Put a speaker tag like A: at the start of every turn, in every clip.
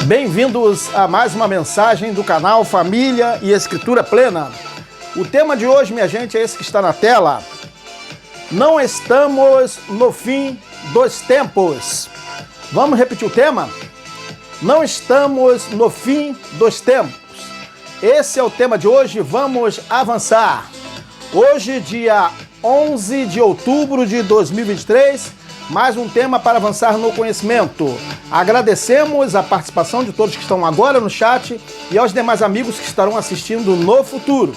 A: Bem-vindos a mais uma mensagem do canal Família e Escritura Plena. O tema de hoje, minha gente, é esse que está na tela. Não estamos no fim dos tempos. Vamos repetir o tema? Não estamos no fim dos tempos. Esse é o tema de hoje, vamos avançar. Hoje, dia 11 de outubro de 2023, mais um tema para avançar no conhecimento. Agradecemos a participação de todos que estão agora no chat e aos demais amigos que estarão assistindo no futuro.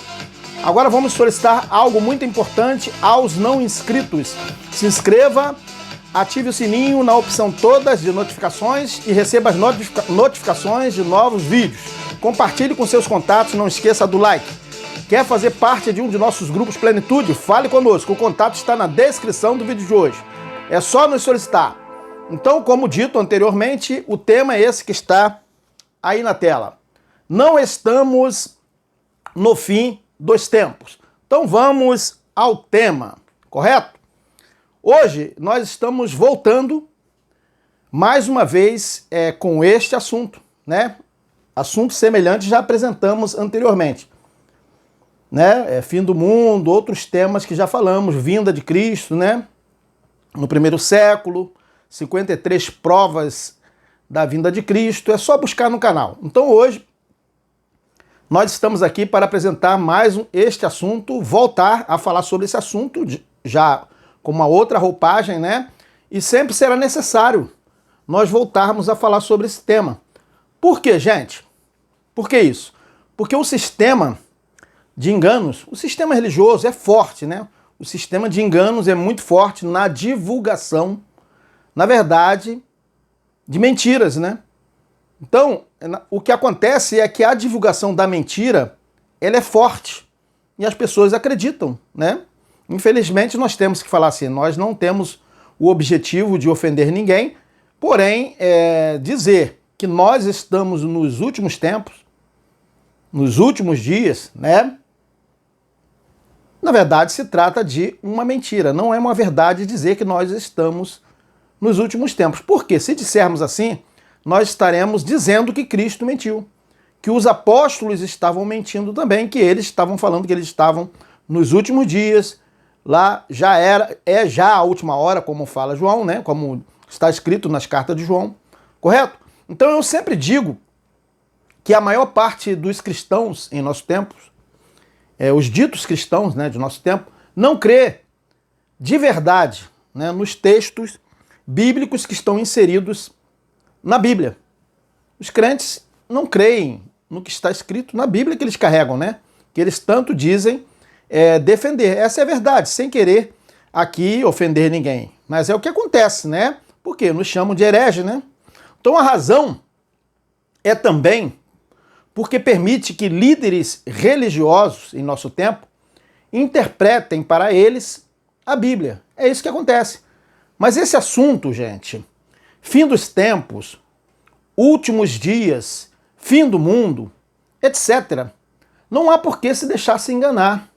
A: Agora vamos solicitar algo muito importante aos não inscritos. Se inscreva, ative o sininho na opção todas de notificações e receba as notificações de novos vídeos. Compartilhe com seus contatos, não esqueça do like. Quer fazer parte de um de nossos grupos Plenitude? Fale conosco, o contato está na descrição do vídeo de hoje. É só nos solicitar. Então, como dito anteriormente, o tema é esse que está aí na tela. Não estamos no fim dos tempos. Então vamos ao tema, correto? Hoje nós estamos voltando mais uma vez com este assunto, né? Assunto semelhante já apresentamos anteriormente, né? Fim do mundo, outros temas que já falamos, vinda de Cristo, né? No primeiro século, 53 provas da vinda de Cristo, é só buscar no canal. Então hoje nós estamos aqui para apresentar mais este assunto, voltar a falar sobre esse assunto, já com uma outra roupagem, né? E sempre será necessário nós voltarmos a falar sobre esse tema. Por quê, gente? Por que isso? Porque o sistema de enganos, o sistema religioso é forte, né? O sistema de enganos é muito forte na divulgação, na verdade, de mentiras, né? Então, o que acontece é que a divulgação da mentira, ela é forte e as pessoas acreditam, né? Infelizmente, nós temos que falar assim, nós não temos o objetivo de ofender ninguém, porém, dizer que nós estamos nos últimos tempos, nos últimos dias, né? Na verdade, se trata de uma mentira. Não é uma verdade dizer que nós estamos nos últimos tempos. Porque se dissermos assim, nós estaremos dizendo que Cristo mentiu. Que os apóstolos estavam mentindo também, que eles estavam falando que eles estavam nos últimos dias. Lá já já a última hora, como fala João, né? Como está escrito nas cartas de João. Correto? Então eu sempre digo que a maior parte dos cristãos em nosso tempo, os ditos cristãos, né, de nosso tempo, não crê de verdade, né, nos textos bíblicos que estão inseridos na Bíblia. Os crentes não creem no que está escrito na Bíblia que eles carregam, né? Que eles tanto dizem defender. Essa é a verdade, sem querer aqui ofender ninguém. Mas é o que acontece, né? Porque nos chamam de herege, né? Então a razão é também porque permite que líderes religiosos em nosso tempo interpretem para eles a Bíblia. É isso que acontece. Mas esse assunto, gente, fim dos tempos, últimos dias, fim do mundo, etc., não há por que se deixar se enganar.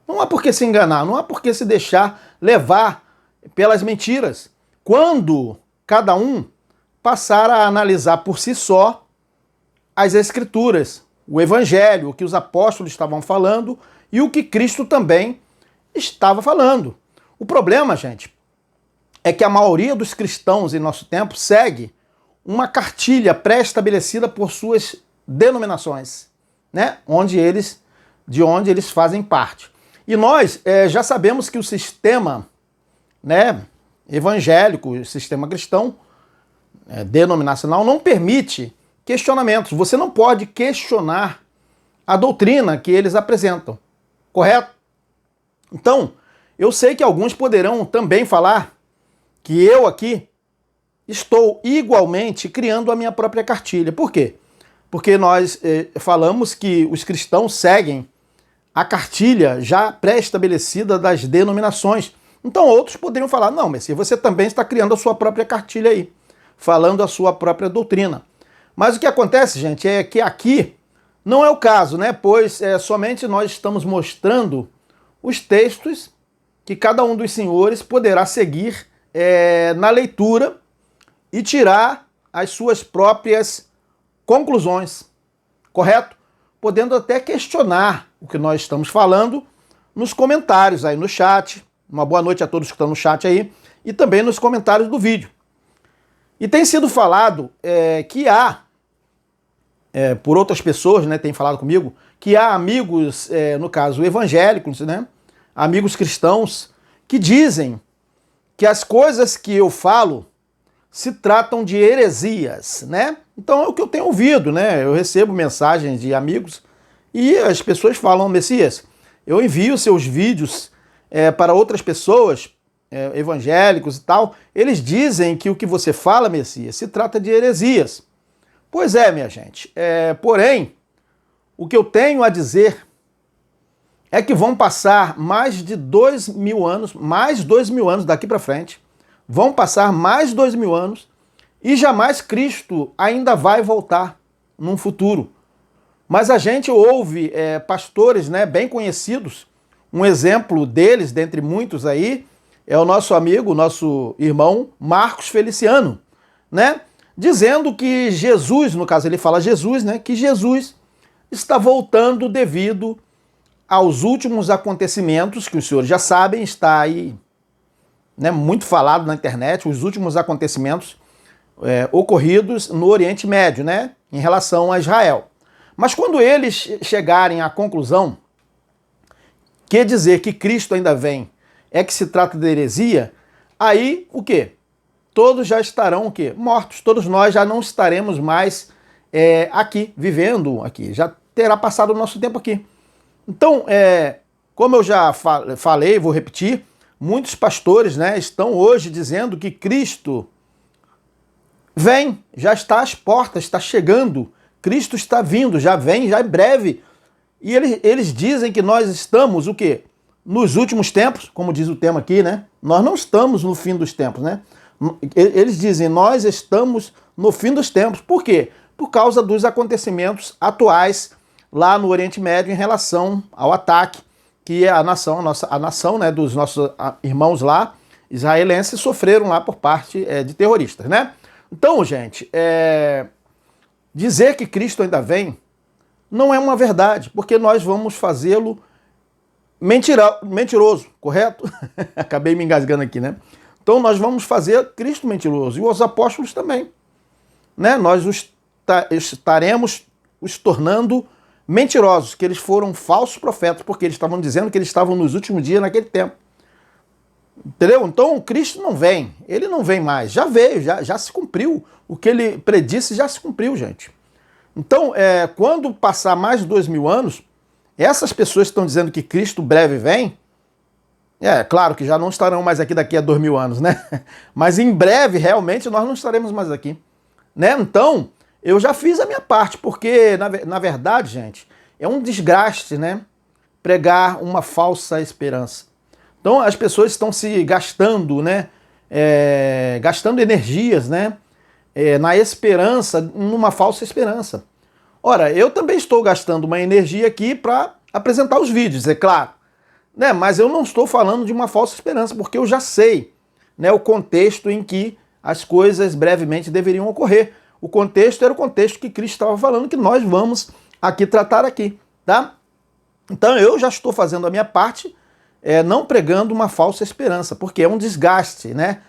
A: Não há por que se enganar, não há por que se deixar levar pelas mentiras. Quando cada um passar a analisar por si só as Escrituras, o Evangelho, o que os apóstolos estavam falando e o que Cristo também estava falando. O problema, gente, é que a maioria dos cristãos em nosso tempo segue uma cartilha pré-estabelecida por suas denominações, né, de onde eles fazem parte. E nós já sabemos que o sistema, né, evangélico, o sistema cristão, denominacional, não permite questionamentos. Você não pode questionar a doutrina que eles apresentam, correto? Então, eu sei que alguns poderão também falar que eu aqui estou igualmente criando a minha própria cartilha. Por quê? Porque nós falamos que os cristãos seguem a cartilha já pré-estabelecida das denominações. Então outros poderiam falar, não, Messias, você também está criando a sua própria cartilha aí, falando a sua própria doutrina. Mas o que acontece, gente, é que aqui não é o caso, né? Pois somente nós estamos mostrando os textos que cada um dos senhores poderá seguir na leitura e tirar as suas próprias conclusões, correto? Podendo até questionar o que nós estamos falando nos comentários aí no chat. Uma boa noite a todos que estão no chat aí e também nos comentários do vídeo. E tem sido falado que há, por outras pessoas, né, tem falado comigo, que há amigos, no caso evangélicos, né, amigos cristãos, que dizem que as coisas que eu falo se tratam de heresias, né? Então é o que eu tenho ouvido, né? Eu recebo mensagens de amigos e as pessoas falam, Messias, eu envio seus vídeos para outras pessoas, evangélicos e tal, eles dizem que o que você fala, Messias, se trata de heresias. Pois é, minha gente. Porém, o que eu tenho a dizer é que vão passar mais de 2.000 anos, mais 2.000 anos daqui para frente, vão passar mais 2.000 anos e jamais Cristo ainda vai voltar num futuro. Mas a gente ouve pastores, né, bem conhecidos, um exemplo deles, dentre muitos aí, é o nosso amigo, nosso irmão Marcos Feliciano, né, dizendo que Jesus, no caso ele fala Jesus, né, que Jesus está voltando devido aos últimos acontecimentos, que os senhores já sabem, está aí, né, muito falado na internet, os últimos acontecimentos ocorridos no Oriente Médio, né, em relação a Israel. Mas quando eles chegarem à conclusão que dizer que Cristo ainda vem é que se trata de heresia, aí o quê? Todos já estarão o quê? Mortos. Todos nós já não estaremos mais aqui, vivendo aqui. Já terá passado o nosso tempo aqui. Então, como eu já falei, vou repetir, muitos pastores, né, estão hoje dizendo que Cristo vem, já está às portas, está chegando. Cristo está vindo, já vem, já em breve. E eles dizem que nós estamos, o quê? Nos últimos tempos, como diz o tema aqui, né? Nós não estamos no fim dos tempos, né? Eles dizem, nós estamos no fim dos tempos. Por quê? Por causa dos acontecimentos atuais lá no Oriente Médio em relação ao ataque que a nação, né, dos nossos irmãos lá, israelenses, sofreram lá por parte de terroristas, né? Então, gente, dizer que Cristo ainda vem não é uma verdade, porque nós vamos fazê-lo mentiroso, correto? Acabei me engasgando aqui, né? Então nós vamos fazer Cristo mentiroso, e os apóstolos também, né? Nós estaremos os tornando mentirosos, que eles foram falsos profetas, porque eles estavam dizendo que eles estavam nos últimos dias naquele tempo. Entendeu? Então o Cristo não vem, ele não vem mais, já veio, já se cumpriu. O que ele predisse já se cumpriu, gente. Então, quando passar mais de 2.000 anos, essas pessoas que estão dizendo que Cristo breve vem, claro que já não estarão mais aqui daqui a 2.000 anos, né? Mas em breve, realmente, nós não estaremos mais aqui, né? Então, eu já fiz a minha parte, porque, na verdade, gente, é um desgaste, né? Pregar uma falsa esperança. Então, as pessoas estão se gastando, né? Gastando energias, né? Na esperança, numa falsa esperança. Ora, eu também estou gastando uma energia aqui para apresentar os vídeos, é claro, né? Mas eu não estou falando de uma falsa esperança, porque eu já sei, né, o contexto em que as coisas brevemente deveriam ocorrer. O contexto era o contexto que Cristo estava falando, que nós vamos aqui tratar aqui, tá? Então eu já estou fazendo a minha parte, não pregando uma falsa esperança, porque é um desgaste, né?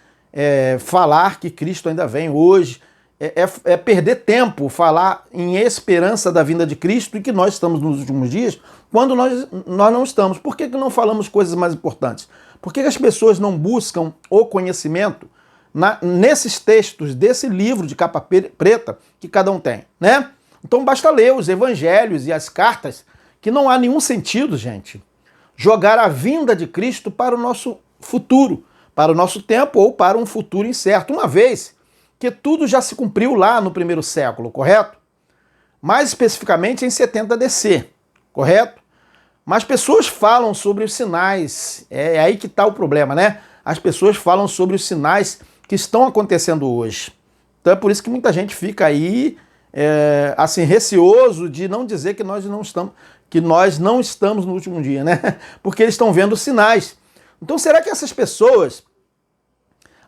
A: Falar que Cristo ainda vem hoje, é perder tempo falar em esperança da vinda de Cristo e que nós estamos nos últimos dias, quando nós não estamos. Por que não falamos coisas mais importantes? Por que as pessoas não buscam o conhecimento nesses textos desse livro de capa preta que cada um tem, né? Então basta ler os evangelhos e as cartas, que não há nenhum sentido, gente, jogar a vinda de Cristo para o nosso futuro, para o nosso tempo ou para um futuro incerto, uma vez que tudo já se cumpriu lá no primeiro século, correto? Mais especificamente em 70 DC, correto? Mas pessoas falam sobre os sinais, é aí que está o problema, né? As pessoas falam sobre os sinais que estão acontecendo hoje. Então é por isso que muita gente fica aí assim, receoso de não dizer que nós não estamos no último dia, né? Porque eles estão vendo sinais. Então será que essas pessoas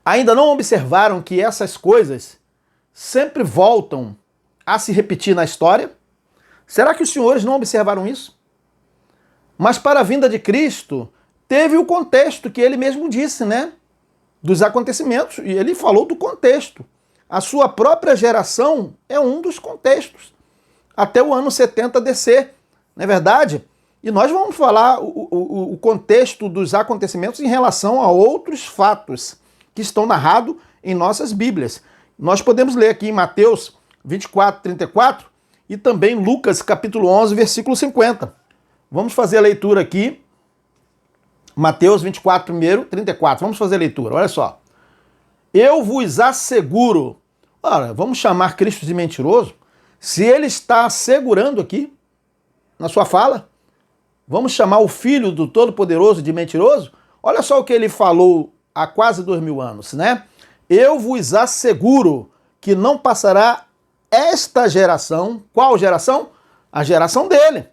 A: ainda não observaram que essas coisas sempre voltam a se repetir na história? Será que os senhores não observaram isso? Mas para a vinda de Cristo, teve o contexto que ele mesmo disse, né? Dos acontecimentos, e ele falou do contexto. A sua própria geração é um dos contextos. Até o ano 70 DC, não é verdade? E nós vamos falar o contexto dos acontecimentos em relação a outros fatos que estão narrados em nossas Bíblias. Nós podemos ler aqui em Mateus 24, 34 e também Lucas capítulo 11, versículo 50. Vamos fazer a leitura aqui. Mateus 24, 34. Vamos fazer a leitura, olha só. Eu vos asseguro. Ora, vamos chamar Cristo de mentiroso? Se ele está assegurando aqui, na sua fala, vamos chamar o Filho do Todo-Poderoso de mentiroso? Olha só o que ele falou há quase 2000 anos, né? Eu vos asseguro que não passará esta geração. Qual geração? A geração dele.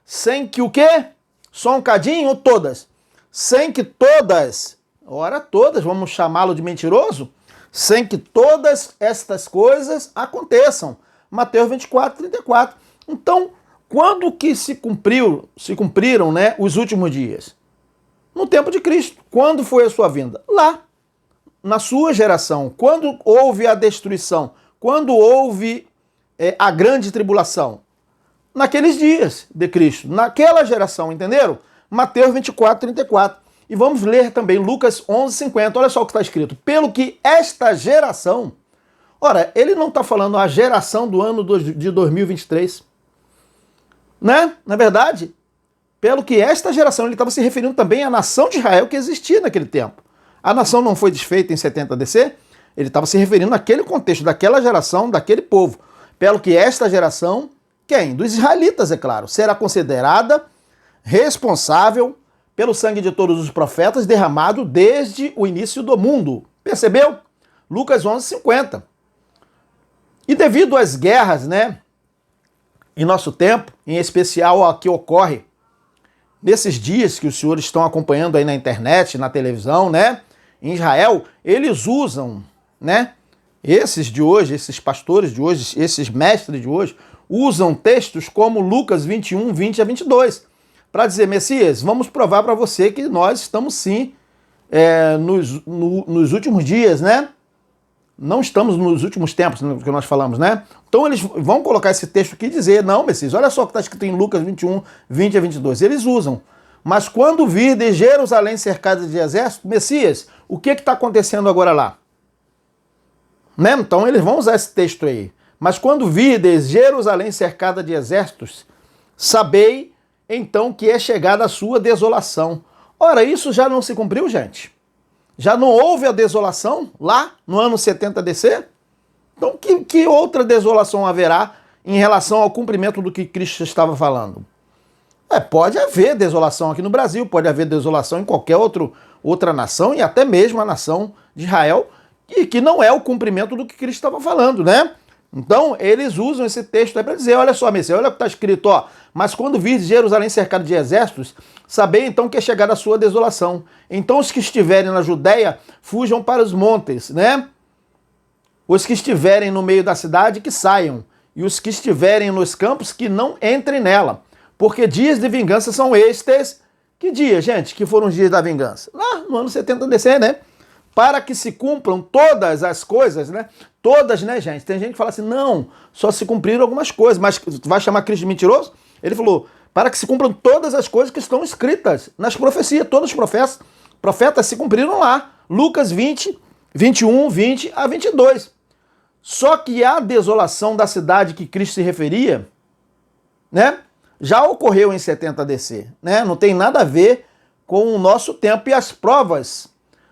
A: Sem que o quê? Só um cadinho ou todas? Sem que todas, ora todas, vamos chamá-lo de mentiroso? Sem que todas estas coisas aconteçam. Mateus 24, 34. Então, quando que se cumpriram, né, os últimos dias? No tempo de Cristo. Quando foi a sua vinda? Lá, na sua geração. Quando houve a destruição? Quando houve a grande tribulação? Naqueles dias de Cristo, naquela geração, entenderam? Mateus 24, 34. E vamos ler também Lucas 11, 50. Olha só o que está escrito. Pelo que esta geração... Ora, ele não está falando a geração do ano de 2023. Né? Na verdade, pelo que esta geração, ele estava se referindo também à nação de Israel que existia naquele tempo. A nação não foi desfeita em 70 DC? Ele estava se referindo àquele contexto, daquela geração, daquele povo. Pelo que esta geração, quem? Dos israelitas, é claro, será considerada responsável pelo sangue de todos os profetas derramado desde o início do mundo. Percebeu? Lucas 11, 50. E devido às guerras, né, em nosso tempo, em especial a que ocorre nesses dias que os senhores estão acompanhando aí na internet, na televisão, né, em Israel, eles usam, né, esses de hoje, esses pastores de hoje, esses mestres de hoje, usam textos como Lucas 21, 20 a 22, para dizer, Messias, vamos provar para você que nós estamos sim nos últimos dias, né? Não estamos nos últimos tempos, que nós falamos, né? Então eles vão colocar esse texto aqui e dizer, não, Messias, olha só o que está escrito em Lucas 21, 20 a 22. Eles usam. Mas quando vir de Jerusalém cercada de exército, Messias, o que está acontecendo agora lá? Né? Então eles vão usar esse texto aí. Mas quando vir de Jerusalém cercada de exércitos, sabei então que é chegada a sua desolação. Ora, isso já não se cumpriu, gente? Já não houve a desolação lá no ano 70 DC? Então que outra desolação haverá em relação ao cumprimento do que Cristo estava falando? Pode haver desolação aqui no Brasil, pode haver desolação em qualquer outra nação e até mesmo a nação de Israel, e que não é o cumprimento do que Cristo estava falando, né? Então, eles usam esse texto aí para dizer, olha só, Messias, olha o que está escrito, ó, mas quando vir Jerusalém cercado de exércitos, sabei então que é chegada a sua desolação. Então os que estiverem na Judéia, fujam para os montes, né? Os que estiverem no meio da cidade, que saiam, e os que estiverem nos campos, que não entrem nela, porque dias de vingança são estes. Que dias, gente, que foram os dias da vingança? Lá no ano 70 DC, né? para que se cumpram todas as coisas, né? Todas, né, gente? Tem gente que fala assim, não, só se cumpriram algumas coisas, mas vai chamar Cristo de mentiroso? Ele falou, para que se cumpram todas as coisas que estão escritas nas profecias. Todos os profetas se cumpriram lá. Lucas 20, 21, 20 a 22. Só que a desolação da cidade que Cristo se referia, né, já ocorreu em 70 DC, né? Não tem nada a ver com o nosso tempo e as provas.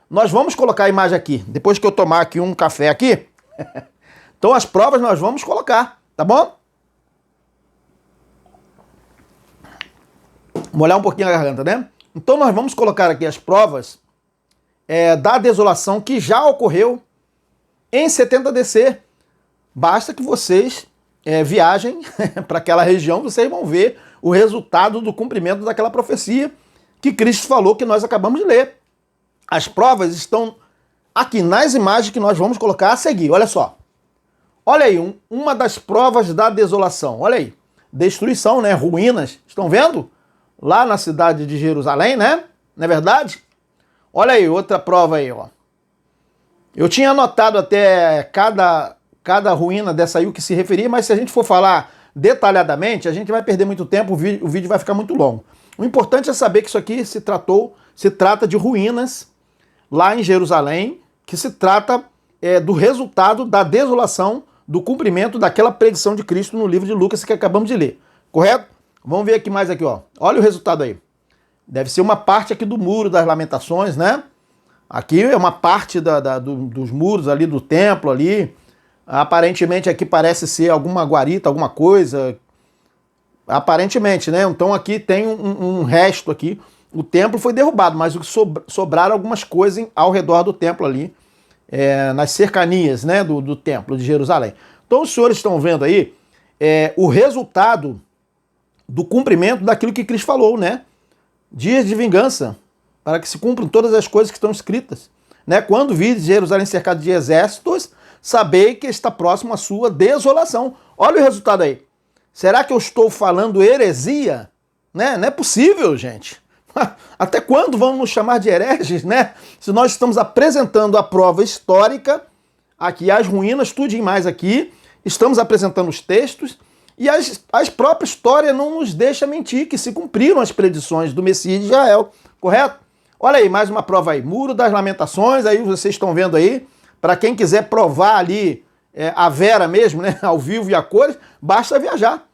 A: Nós vamos colocar a imagem aqui, depois que eu tomar aqui um café aqui. Então as provas nós vamos colocar, tá bom? Molhar um pouquinho a garganta, né? Então nós vamos colocar aqui as provas da desolação que já ocorreu em 70 DC. Basta que vocês viajem para aquela região, vocês vão ver o resultado do cumprimento daquela profecia que Cristo falou que nós acabamos de ler. As provas estão aqui nas imagens que nós vamos colocar a seguir. Olha só. Olha aí, uma das provas da desolação. Olha aí. Destruição, né? Ruínas. Estão vendo? Lá na cidade de Jerusalém, né? Não é verdade? Olha aí, outra prova aí, ó. Eu tinha anotado até cada ruína dessa aí o que se referia, mas se a gente for falar detalhadamente, a gente vai perder muito tempo, o vídeo vai ficar muito longo. O importante é saber que isso aqui se trata de ruínas lá em Jerusalém, que se trata do resultado da desolação, do cumprimento daquela predição de Cristo no livro de Lucas que acabamos de ler. Correto? Vamos ver aqui mais aqui, ó. Olha o resultado aí. Deve ser uma parte aqui do Muro das Lamentações, né? Aqui é uma parte dos muros ali do templo ali. Aparentemente aqui parece ser alguma guarita, alguma coisa. Aparentemente, né? Então aqui tem um resto aqui. O templo foi derrubado, mas sobraram algumas coisas ao redor do templo ali, nas cercanias, né, do templo de Jerusalém. Então os senhores estão vendo aí o resultado do cumprimento daquilo que Cristo falou, né? Dias de vingança, para que se cumpram todas as coisas que estão escritas. Né? Quando vides Jerusalém cercado de exércitos, sabei que está próximo à sua desolação. Olha o resultado aí. Será que eu estou falando heresia? Né? Não é possível, gente. Até quando vamos nos chamar de hereges, né? Se nós estamos apresentando a prova histórica, aqui as ruínas, tudo e mais aqui, estamos apresentando os textos, e as próprias histórias não nos deixam mentir, que se cumpriram as predições do Messias de Israel, correto? Olha aí, mais uma prova aí, Muro das Lamentações, aí vocês estão vendo aí, para quem quiser provar ali a vera mesmo, né, ao vivo e a cores, basta viajar.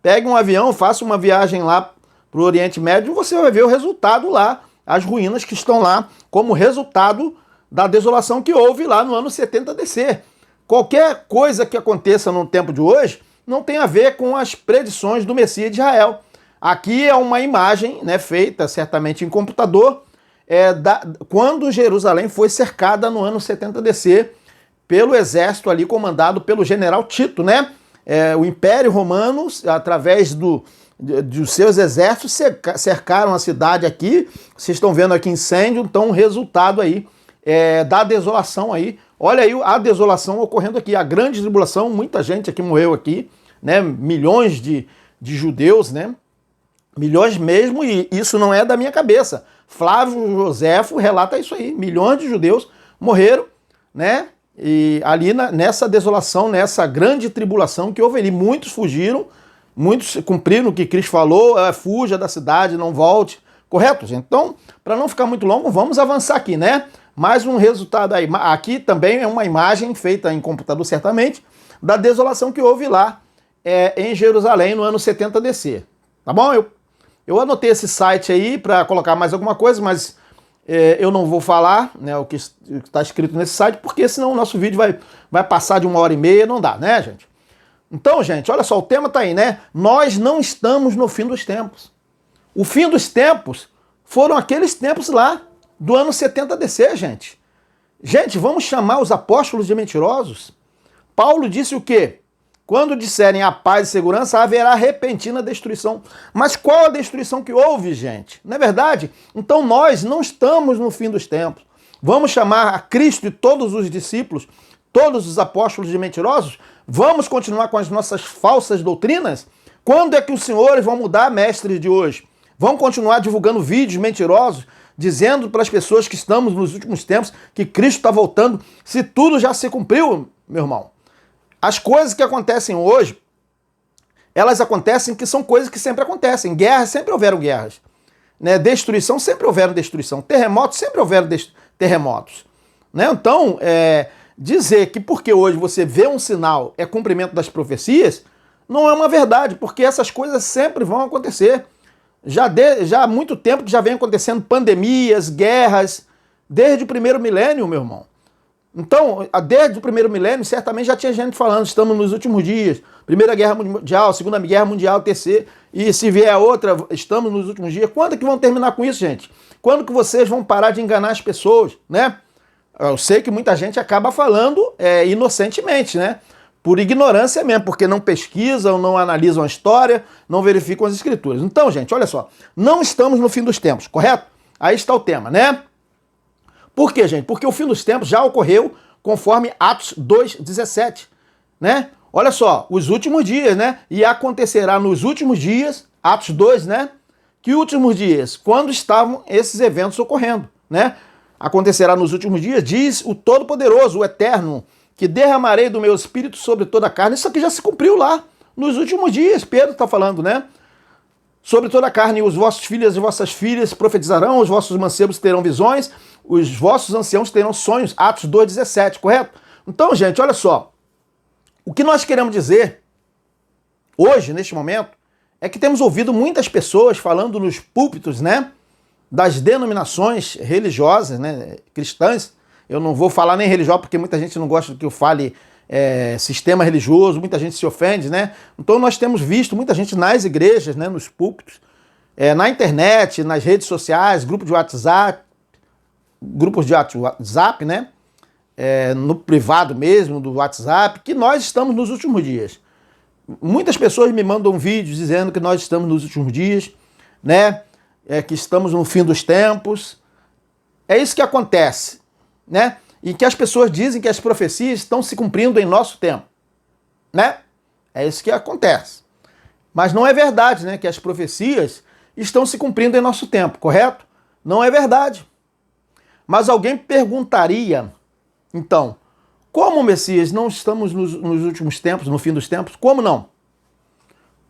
A: Pegue um avião, faça uma viagem lá para o Oriente Médio, você vai ver o resultado lá, as ruínas que estão lá, como resultado da desolação que houve lá no ano 70 DC. Qualquer coisa que aconteça no tempo de hoje não tem a ver com as predições do Messias de Israel. Aqui é uma imagem, né, feita certamente em computador, quando Jerusalém foi cercada no ano 70 DC pelo exército ali comandado pelo general Tito, né? O Império Romano, através dos seus exércitos, cercaram a cidade aqui. Vocês estão vendo aqui incêndio, então o resultado aí da desolação aí. Olha aí a desolação ocorrendo aqui, a grande tribulação, muita gente aqui morreu aqui, né? Milhões de judeus, né? Milhões mesmo, e isso não é da minha cabeça. Flávio Joséfo relata isso aí, milhões de judeus morreram, né? E ali nessa desolação, nessa grande tribulação que houve ali, muitos fugiram, muitos cumpriram o que Cristo falou, fuja da cidade, não volte, correto, gente? Então, para não ficar muito longo, vamos avançar aqui, né? Mais um resultado aí, aqui também é uma imagem feita em computador, certamente, da desolação que houve lá em Jerusalém no ano 70 DC, tá bom? Eu anotei esse site aí para colocar mais alguma coisa, mas eu não vou falar, né, o que está escrito nesse site, porque senão o nosso vídeo vai passar de 1h30, não dá, né, gente? Então, gente, olha só, o tema está aí, né? Nós não estamos no fim dos tempos. O fim dos tempos foram aqueles tempos lá do ano 70 DC, gente. Gente, vamos chamar os apóstolos de mentirosos? Paulo disse o quê? Quando disserem a paz e segurança, haverá repentina destruição. Mas qual a destruição que houve, gente? Não é verdade? Então nós não estamos no fim dos tempos. Vamos chamar a Cristo e todos os discípulos, todos os apóstolos de mentirosos? Vamos continuar com as nossas falsas doutrinas? Quando é que os senhores vão mudar, mestres de hoje? Vão continuar divulgando vídeos mentirosos dizendo para as pessoas que estamos nos últimos tempos que Cristo está voltando, se tudo já se cumpriu, meu irmão? As coisas que acontecem hoje, elas acontecem que são coisas que sempre acontecem. Guerras, sempre houveram guerras. Né? Destruição, sempre houveram destruição. Terremotos, sempre houveram terremotos. Né? Então, dizer que porque hoje você vê um sinal é cumprimento das profecias, não é uma verdade, porque essas coisas sempre vão acontecer. Já há muito tempo que já vem acontecendo pandemias, guerras, desde o primeiro milênio, meu irmão. Então, desde o primeiro milênio, certamente já tinha gente falando, estamos nos últimos dias, Primeira Guerra Mundial, Segunda Guerra Mundial, Terceira, e se vier outra, estamos nos últimos dias. Quando é que vão terminar com isso, gente? Quando que vocês vão parar de enganar as pessoas, né? Eu sei que muita gente acaba falando inocentemente, né? Por ignorância mesmo, porque não pesquisam, não analisam a história, não verificam as escrituras. Então, gente, olha só, não estamos no fim dos tempos, correto? Aí está o tema, né? Por quê, gente? Porque o fim dos tempos já ocorreu conforme Atos 2,17, né? Olha só, os últimos dias, né? E acontecerá nos últimos dias, Atos 2, né? Que últimos dias? Quando estavam esses eventos ocorrendo, né? Acontecerá nos últimos dias, diz o Todo-Poderoso, o Eterno, que derramarei do meu Espírito sobre toda a carne. Isso aqui já se cumpriu lá, nos últimos dias, Pedro está falando, né? Sobre toda a carne, os vossos filhos e vossas filhas profetizarão, os vossos mancebos terão visões, os vossos anciãos terão sonhos. Atos 2,17, correto? Então, gente, olha só. O que nós queremos dizer hoje, neste momento, é que temos ouvido muitas pessoas falando nos púlpitos, né? Das denominações religiosas, né? Cristãs. Eu não vou falar nem religioso, porque muita gente não gosta que eu fale sistema religioso, muita gente se ofende, né? Então nós temos visto muita gente nas igrejas, né, nos púlpitos, na internet, nas redes sociais, grupos de WhatsApp, né? No privado mesmo, do WhatsApp, que nós estamos nos últimos dias. Muitas pessoas me mandam vídeos dizendo que nós estamos nos últimos dias, né? Que estamos no fim dos tempos. É isso que acontece, né? E que as pessoas dizem que as profecias estão se cumprindo em nosso tempo, né? É isso que acontece. Mas não é verdade, né? Que as profecias estão se cumprindo em nosso tempo, correto? Não é verdade. Mas alguém perguntaria, então, como, Messias, não estamos nos últimos tempos, no fim dos tempos? Como não?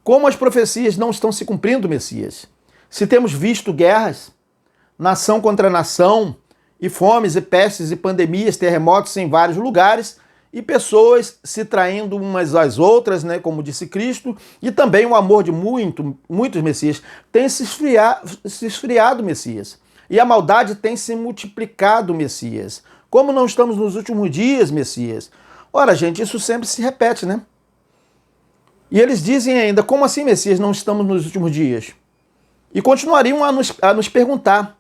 A: Como as profecias não estão se cumprindo, Messias? Se temos visto guerras, nação contra nação, e fomes, e pestes, e pandemias, terremotos em vários lugares, e pessoas se traindo umas às outras, né, como disse Cristo, e também o amor de muitos Messias tem se esfriado, Messias. E a maldade tem se multiplicado, Messias. Como não estamos nos últimos dias, Messias? Ora, gente, isso sempre se repete, né? E eles dizem ainda, como assim, Messias, não estamos nos últimos dias? E continuariam a nos perguntar,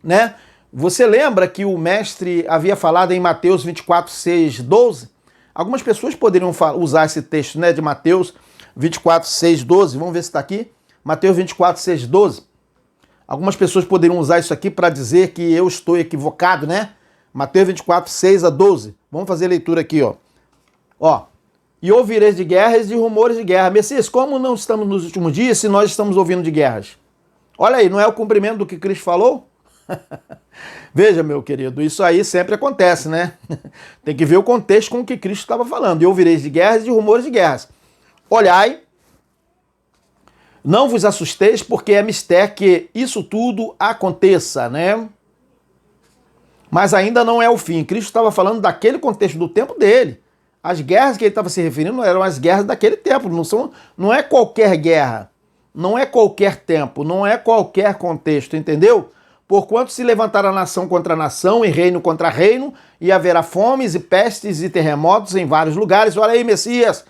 A: né? Você lembra que o mestre havia falado em Mateus 24, 6, 12? Algumas pessoas poderiam usar esse texto, né, de Mateus 24, 6, 12. Vamos ver se está aqui. Mateus 24, 6, 12. Algumas pessoas poderiam usar isso aqui para dizer que eu estou equivocado, né? Mateus 24, 6 a 12. Vamos fazer a leitura aqui, ó. E ouvireis de guerras e rumores de guerra. Messias, como não estamos nos últimos dias se nós estamos ouvindo de guerras? Olha aí, não é o cumprimento do que Cristo falou? Veja, meu querido, isso aí sempre acontece, né? Tem que ver o contexto com o que Cristo estava falando. E ouvireis de guerras e de rumores de guerras. Olhai, não vos assusteis, porque é mistério que isso tudo aconteça, né? Mas ainda não é o fim. Cristo estava falando daquele contexto do tempo dele. As guerras que ele estava se referindo eram as guerras daquele tempo. Não é qualquer guerra, não é qualquer tempo, não é qualquer contexto, entendeu? Porquanto se levantará nação contra nação e reino contra reino, e haverá fomes e pestes e terremotos em vários lugares. Olha aí, Messias,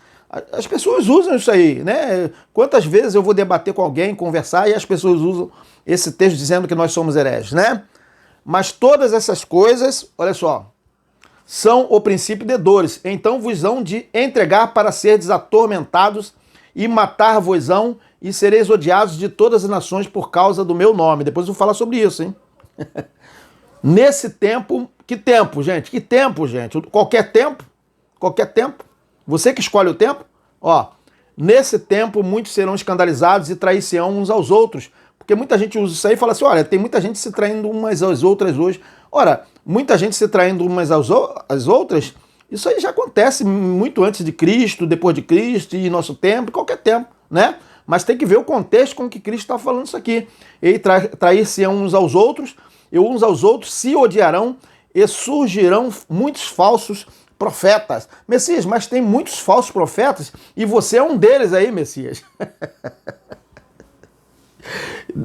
A: as pessoas usam isso aí, né? Quantas vezes eu vou debater com alguém, conversar, e as pessoas usam esse texto dizendo que nós somos hereges, né? Mas todas essas coisas, olha só, são o princípio de dores. Então vos hão de entregar para seres atormentados e matar-vos-ão, e sereis odiados de todas as nações por causa do meu nome. Depois eu vou falar sobre isso, hein? Nesse tempo, que tempo, gente? Que tempo, gente? Qualquer tempo? Qualquer tempo? Você que escolhe o tempo? Nesse tempo muitos serão escandalizados e trair-se-ão uns aos outros, Porque muita gente usa isso aí e fala assim, olha, tem muita gente se traindo umas às outras hoje. Ora, muita gente se traindo umas às outras, isso aí já acontece muito antes de Cristo, depois de Cristo, e nosso tempo, qualquer tempo, né? Mas tem que ver o contexto com que Cristo está falando isso aqui. E trair-se uns aos outros, e uns aos outros se odiarão, e surgirão muitos falsos profetas. Messias, mas tem muitos falsos profetas, e você é um deles aí, Messias.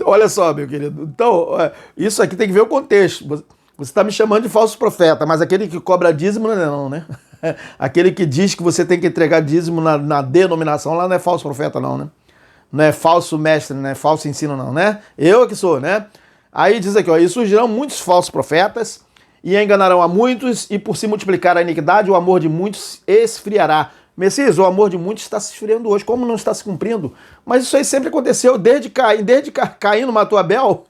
A: Olha só, meu querido. Então, isso aqui tem que ver o contexto. Você está me chamando de falso profeta, mas aquele que cobra dízimo não é não, né? Aquele que diz que você tem que entregar dízimo na denominação lá não é falso profeta não, né? Não é falso mestre, não é falso ensino não, né? Eu que sou, né? Aí diz aqui, ó, e surgirão muitos falsos profetas e enganarão a muitos, e por se multiplicar a iniquidade, o amor de muitos esfriará. Messias, o amor de muitos está se esfriando hoje, como não está se cumprindo? Mas isso aí sempre aconteceu, desde Caim matou Abel.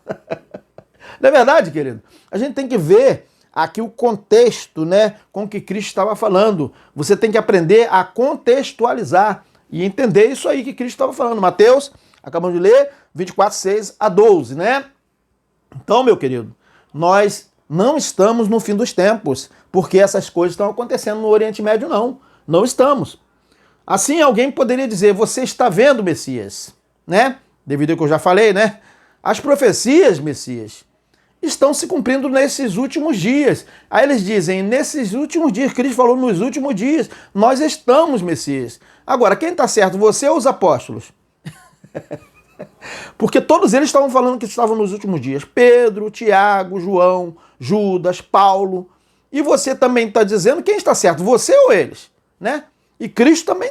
A: Não é verdade, querido? A gente tem que ver aqui o contexto, né, com que Cristo estava falando. Você tem que aprender a contextualizar e entender isso aí que Cristo estava falando. Mateus, acabamos de ler, 24, 6 a 12, né? Então, meu querido, nós não estamos no fim dos tempos, porque essas coisas estão acontecendo no Oriente Médio, não. Não estamos. Assim, alguém poderia dizer, você está vendo, Messias, né? Devido ao que eu já falei, né? As profecias, Messias, estão se cumprindo nesses últimos dias. Aí eles dizem, nesses últimos dias, Cristo falou nos últimos dias, nós estamos, Messias. Agora, quem está certo, você ou os apóstolos? Porque todos eles estavam falando que estavam nos últimos dias. Pedro, Tiago, João, Judas, Paulo. E você também está dizendo quem está certo, você ou eles? Né? E Cristo também,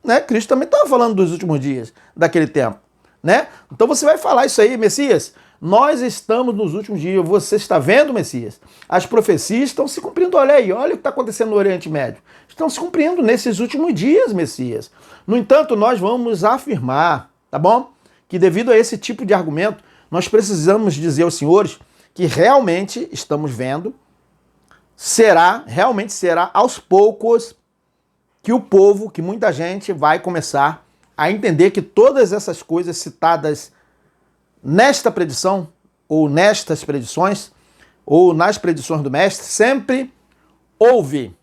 A: né? Cristo também estava falando dos últimos dias, daquele tempo. Né? Então você vai falar isso aí, Messias. Nós estamos nos últimos dias. Você está vendo, Messias? As profecias estão se cumprindo. Olha aí, olha o que está acontecendo no Oriente Médio. Estão se cumprindo nesses últimos dias, Messias. No entanto, nós vamos afirmar, tá bom? Que devido a esse tipo de argumento, nós precisamos dizer aos senhores que realmente estamos vendo, realmente será aos poucos que o povo, que muita gente vai começar a entender que todas essas coisas citadas nesta predição, ou nestas predições, ou nas predições do mestre, sempre houve,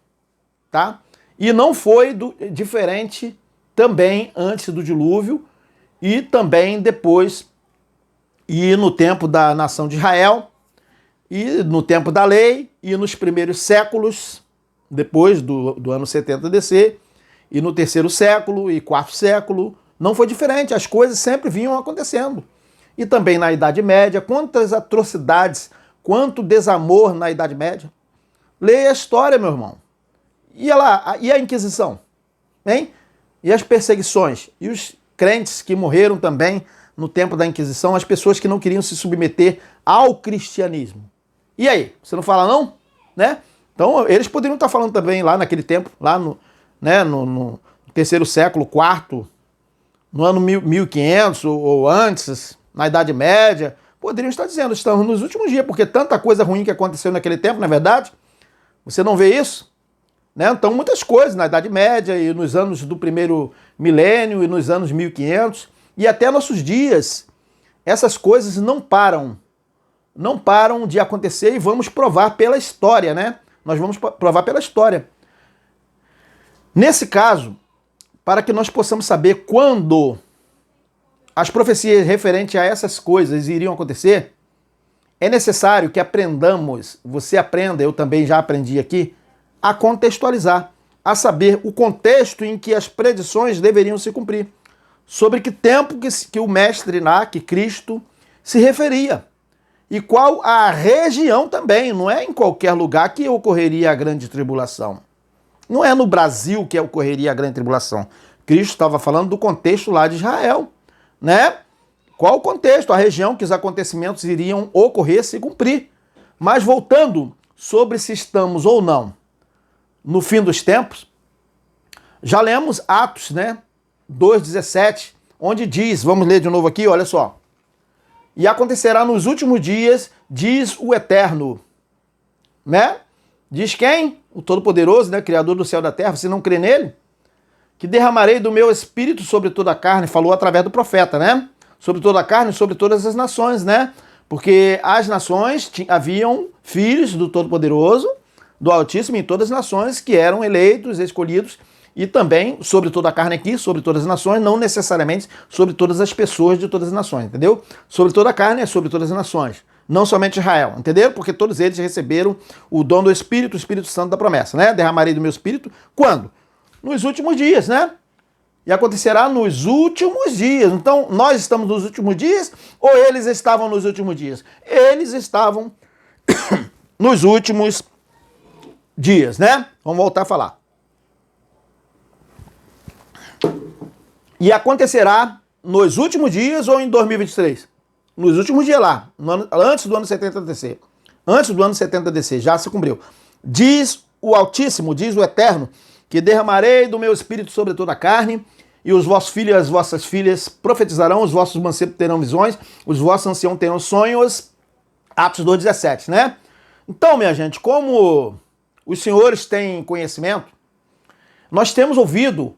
A: tá? E não foi diferente também antes do dilúvio e também depois, e no tempo da nação de Israel, e no tempo da lei, e nos primeiros séculos, depois do ano 70 DC, e no terceiro século e quarto século, não foi diferente, as coisas sempre vinham acontecendo. E também na Idade Média, quantas atrocidades, quanto desamor na Idade Média. Leia a história, meu irmão. E a Inquisição? Hein? E as perseguições? E os crentes que morreram também no tempo da Inquisição, as pessoas que não queriam se submeter ao cristianismo. E aí? Você não fala não? Né? Então, eles poderiam estar falando também lá naquele tempo, lá no terceiro século, quarto, no ano 1500 ou antes, na Idade Média, poderiam estar dizendo, estamos nos últimos dias, porque tanta coisa ruim que aconteceu naquele tempo, não é verdade? Você não vê isso? Né? Então, muitas coisas na Idade Média e nos anos do primeiro milênio e nos anos 1500 e até nossos dias, essas coisas não param de acontecer e vamos provar pela história, né? Nós vamos provar pela história. Nesse caso, para que nós possamos saber quando as profecias referentes a essas coisas iriam acontecer, é necessário que aprendamos, você aprenda, eu também já aprendi aqui, a contextualizar, a saber o contexto em que as predições deveriam se cumprir, sobre que tempo que o mestre lá, que Cristo, se referia. E qual a região também, não é em qualquer lugar que ocorreria a grande tribulação. Não é no Brasil que ocorreria a grande tribulação. Cristo estava falando do contexto lá de Israel, né? Qual o contexto, a região que os acontecimentos iriam ocorrer, se cumprir. Mas voltando sobre se estamos ou não no fim dos tempos, já lemos Atos, né? 2,17, onde diz, vamos ler de novo aqui, olha só. E acontecerá nos últimos dias, diz o Eterno, né? Diz quem? O Todo-Poderoso, né? Criador do céu e da terra, você não crê nele? Que derramarei do meu espírito sobre toda a carne, falou através do profeta, né? sobre toda a carne, sobre todas as nações, né? Porque as nações haviam filhos do Todo-Poderoso, do Altíssimo, em todas as nações que eram eleitos, escolhidos, e também sobre toda a carne aqui, sobre todas as nações, não necessariamente sobre todas as pessoas de todas as nações, entendeu? Sobre toda a carne é sobre todas as nações, não somente Israel, entendeu? Porque todos eles receberam o dom do Espírito, o Espírito Santo da promessa, né? Derramarei do meu Espírito, quando? Nos últimos dias, né? E acontecerá nos últimos dias. Então, nós estamos nos últimos dias ou eles estavam nos últimos dias? Eles estavam nos últimos dias, né? Vamos voltar a falar. E acontecerá nos últimos dias ou em 2023? Nos últimos dias lá, antes do ano 70 DC. Antes do ano 70 DC, já se cumpriu. Diz o Altíssimo, diz o Eterno, que derramarei do meu Espírito sobre toda a carne, e os vossos filhos e as vossas filhas profetizarão, os vossos mancebos terão visões, os vossos anciãos terão sonhos. Atos 2,17, né? Então, minha gente, como os senhores têm conhecimento, nós temos ouvido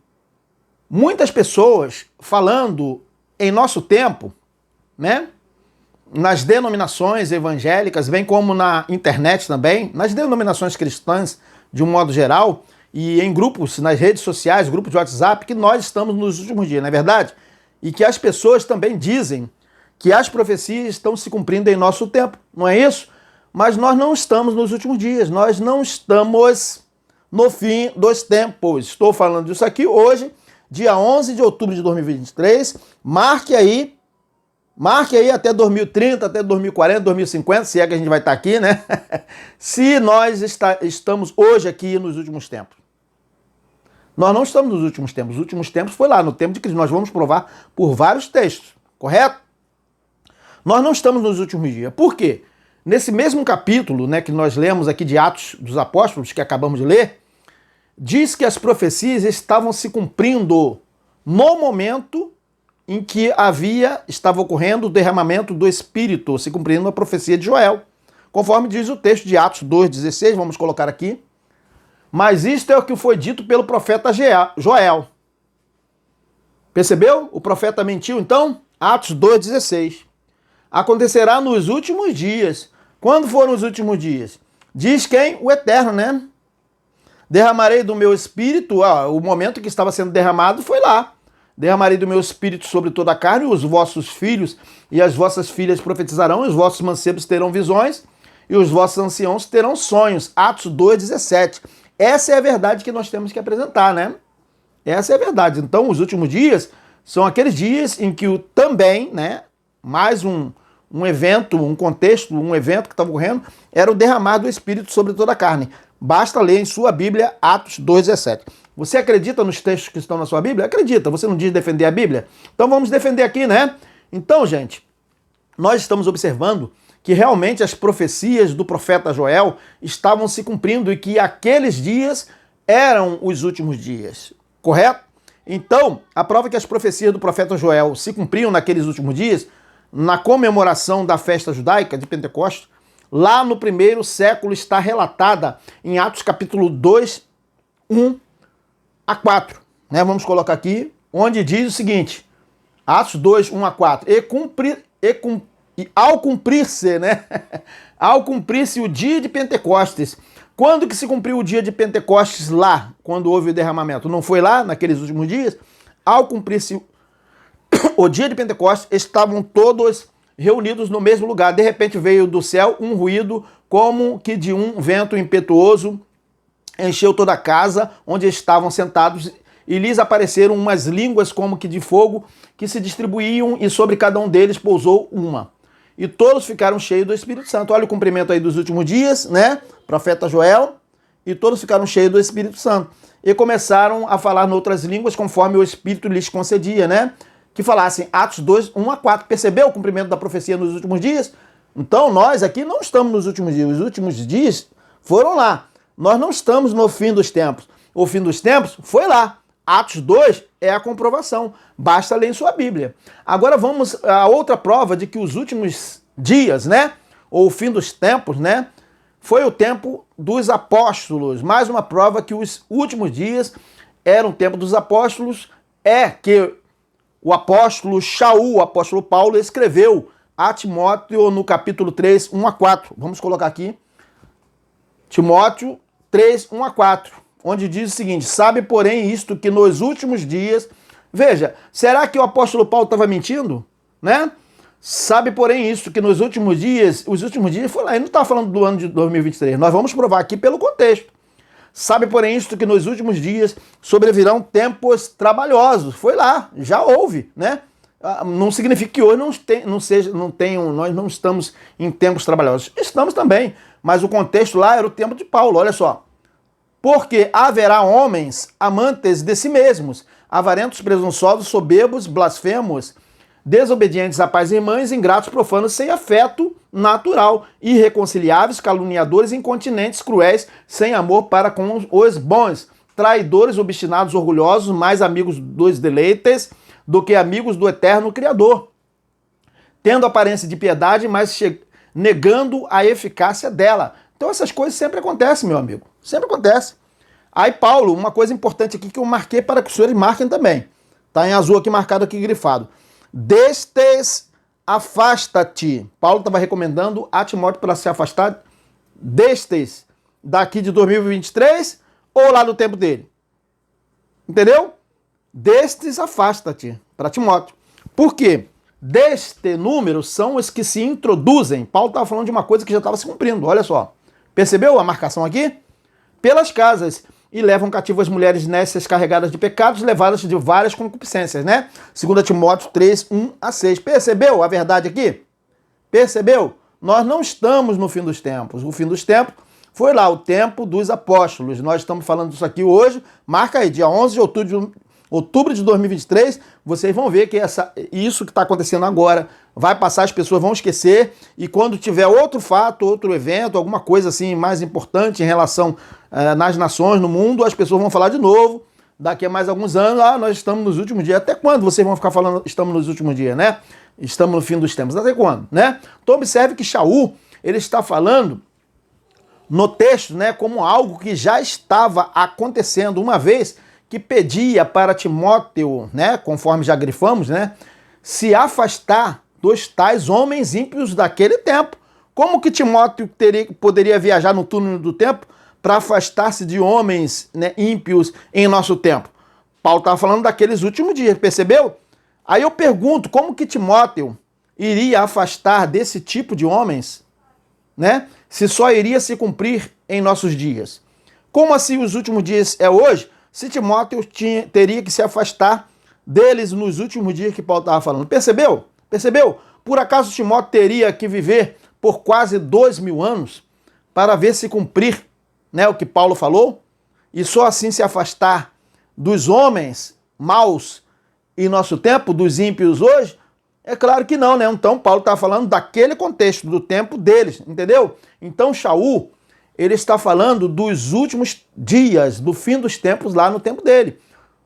A: muitas pessoas falando em nosso tempo, né? Nas denominações evangélicas, bem como na internet também, nas denominações cristãs de um modo geral, e em grupos, nas redes sociais, grupos de WhatsApp, que nós estamos nos últimos dias, não é verdade? E que as pessoas também dizem que as profecias estão se cumprindo em nosso tempo, não é isso? Mas nós não estamos nos últimos dias, nós não estamos no fim dos tempos. Estou falando disso aqui hoje, dia 11 de outubro de 2023, marque aí até 2030, até 2040, 2050, se é que a gente vai estar aqui, né? Se nós estamos hoje aqui nos últimos tempos. Nós não estamos nos últimos tempos. Os últimos tempos foi lá, no tempo de Cristo. Nós vamos provar por vários textos, correto? Nós não estamos nos últimos dias. Por quê? Nesse mesmo capítulo, né, que nós lemos aqui de Atos dos Apóstolos, que acabamos de ler, diz que as profecias estavam se cumprindo no momento em que estava ocorrendo o derramamento do Espírito, se cumprindo a profecia de Joel, conforme diz o texto de Atos 2,16, vamos colocar aqui. Mas isto é o que foi dito pelo profeta Joel. Percebeu? O profeta mentiu, então? Atos 2,16. Acontecerá nos últimos dias. Quando foram os últimos dias? Diz quem? O Eterno, né? Derramarei do meu Espírito, o momento que estava sendo derramado foi lá. Derramarei do meu Espírito sobre toda a carne, os vossos filhos e as vossas filhas profetizarão, os vossos mancebos terão visões, e os vossos anciãos terão sonhos. Atos 2,17. Essa é a verdade que nós temos que apresentar, né? Essa é a verdade. Então, os últimos dias são aqueles dias em que também, né, mais um evento, um contexto, um evento que estava ocorrendo, era o derramar do Espírito sobre toda a carne. Basta ler em sua Bíblia Atos 2,17. Você acredita nos textos que estão na sua Bíblia? Acredita. Você não diz defender a Bíblia? Então vamos defender aqui, né? Então, gente, nós estamos observando que realmente as profecias do profeta Joel estavam se cumprindo e que aqueles dias eram os últimos dias, correto? Então, a prova que as profecias do profeta Joel se cumpriam naqueles últimos dias, na comemoração da festa judaica de Pentecostes, lá no primeiro século está relatada em Atos capítulo 2, 1 a 4. Né? Vamos colocar aqui, onde diz o seguinte, Atos 2, 1 a 4. E ao cumprir-se, né? Ao cumprir-se o dia de Pentecostes. Quando que se cumpriu o dia de Pentecostes lá? Quando houve o derramamento? Não foi lá, naqueles últimos dias? Ao cumprir-se o dia de Pentecostes, estavam todos reunidos no mesmo lugar. De repente veio do céu um ruído como que de um vento impetuoso, encheu toda a casa onde estavam sentados e lhes apareceram umas línguas como que de fogo que se distribuíam e sobre cada um deles pousou uma. E todos ficaram cheios do Espírito Santo. Olha o cumprimento aí dos últimos dias, né? Profeta Joel. E todos ficaram cheios do Espírito Santo. E começaram a falar noutras línguas conforme o Espírito lhes concedia, né? Que falassem Atos 2, 1 a 4. Percebeu o cumprimento da profecia nos últimos dias? Então nós aqui não estamos nos últimos dias. Os últimos dias foram lá. Nós não estamos no fim dos tempos. O fim dos tempos foi lá. Atos 2 é a comprovação. Basta ler em sua Bíblia. Agora vamos a outra prova de que os últimos dias, né? Ou o fim dos tempos, né? Foi o tempo dos apóstolos. Mais uma prova que os últimos dias eram o tempo dos apóstolos. É que o apóstolo Shaul, o apóstolo Paulo, escreveu a Timóteo no capítulo 3, 1 a 4. Vamos colocar aqui. Timóteo 3, 1 a 4, onde diz o seguinte: sabe, porém, isto que nos últimos dias... Veja, será que o apóstolo Paulo estava mentindo? Né? Sabe, porém, isto que nos últimos dias... Os últimos dias, ele não está falando do ano de 2023. Nós vamos provar aqui pelo contexto. Sabe, porém, isto que nos últimos dias sobrevirão tempos trabalhosos. Foi lá, já houve, né? Não significa que hoje nós não estamos em tempos trabalhosos. Estamos também, mas o contexto lá era o tempo de Paulo, olha só. Porque haverá homens amantes de si mesmos, avarentos, presunçosos, soberbos, blasfemos, desobedientes a pais e irmãs, ingratos, profanos, sem afeto natural, irreconciliáveis, caluniadores, incontinentes, cruéis, sem amor para com os bons, traidores, obstinados, orgulhosos, mais amigos dos deleites do que amigos do eterno Criador, tendo aparência de piedade, mas negando a eficácia dela. Então essas coisas sempre acontecem, meu amigo, sempre acontece. Aí Paulo, uma coisa importante aqui que eu marquei para que os senhores marquem também, tá em azul aqui, marcado aqui, grifado. Destes afasta-te. Paulo estava recomendando a Timóteo para se afastar destes, daqui de 2023 ou lá no tempo dele. Entendeu? Destes afasta-te, para Timóteo. Por quê? Deste número são os que se introduzem. Paulo estava falando de uma coisa que já estava se cumprindo, olha só. Percebeu a marcação aqui? Pelas casas, e levam cativo as mulheres nécias carregadas de pecados, levadas de várias concupiscências, né? 2 Timóteo 3, 1 a 6. Percebeu a verdade aqui? Percebeu? Nós não estamos no fim dos tempos. O fim dos tempos foi lá, o tempo dos apóstolos. Nós estamos falando disso aqui hoje. Marca aí, dia 11 de outubro de 2023, vocês vão ver que isso que está acontecendo agora vai passar, as pessoas vão esquecer, e quando tiver outro fato, outro evento, alguma coisa assim mais importante em relação nas nações, no mundo, as pessoas vão falar de novo, daqui a mais alguns anos, nós estamos nos últimos dias. Até quando vocês vão ficar falando estamos nos últimos dias, né? Estamos no fim dos tempos. Até quando, né? Então observe que Shaul, ele está falando no texto, né, como algo que já estava acontecendo, uma vez que pedia para Timóteo, né, conforme já grifamos, né, se afastar dos tais homens ímpios daquele tempo. Como que Timóteo poderia viajar no túnel do tempo para afastar-se de homens, né, ímpios em nosso tempo? Paulo estava falando daqueles últimos dias, percebeu? Aí eu pergunto, como que Timóteo iria afastar desse tipo de homens, né, se só iria se cumprir em nossos dias? Como assim os últimos dias é hoje? Se Timóteo teria que se afastar deles nos últimos dias que Paulo estava falando. Percebeu? Percebeu? Por acaso Timóteo teria que viver por quase 2000 anos para ver se cumprir, né, o que Paulo falou? E só assim se afastar dos homens maus em nosso tempo, dos ímpios hoje? É claro que não, né? Então Paulo está falando daquele contexto, do tempo deles, entendeu? Então Shaul, ele está falando dos últimos dias, do fim dos tempos lá no tempo dele.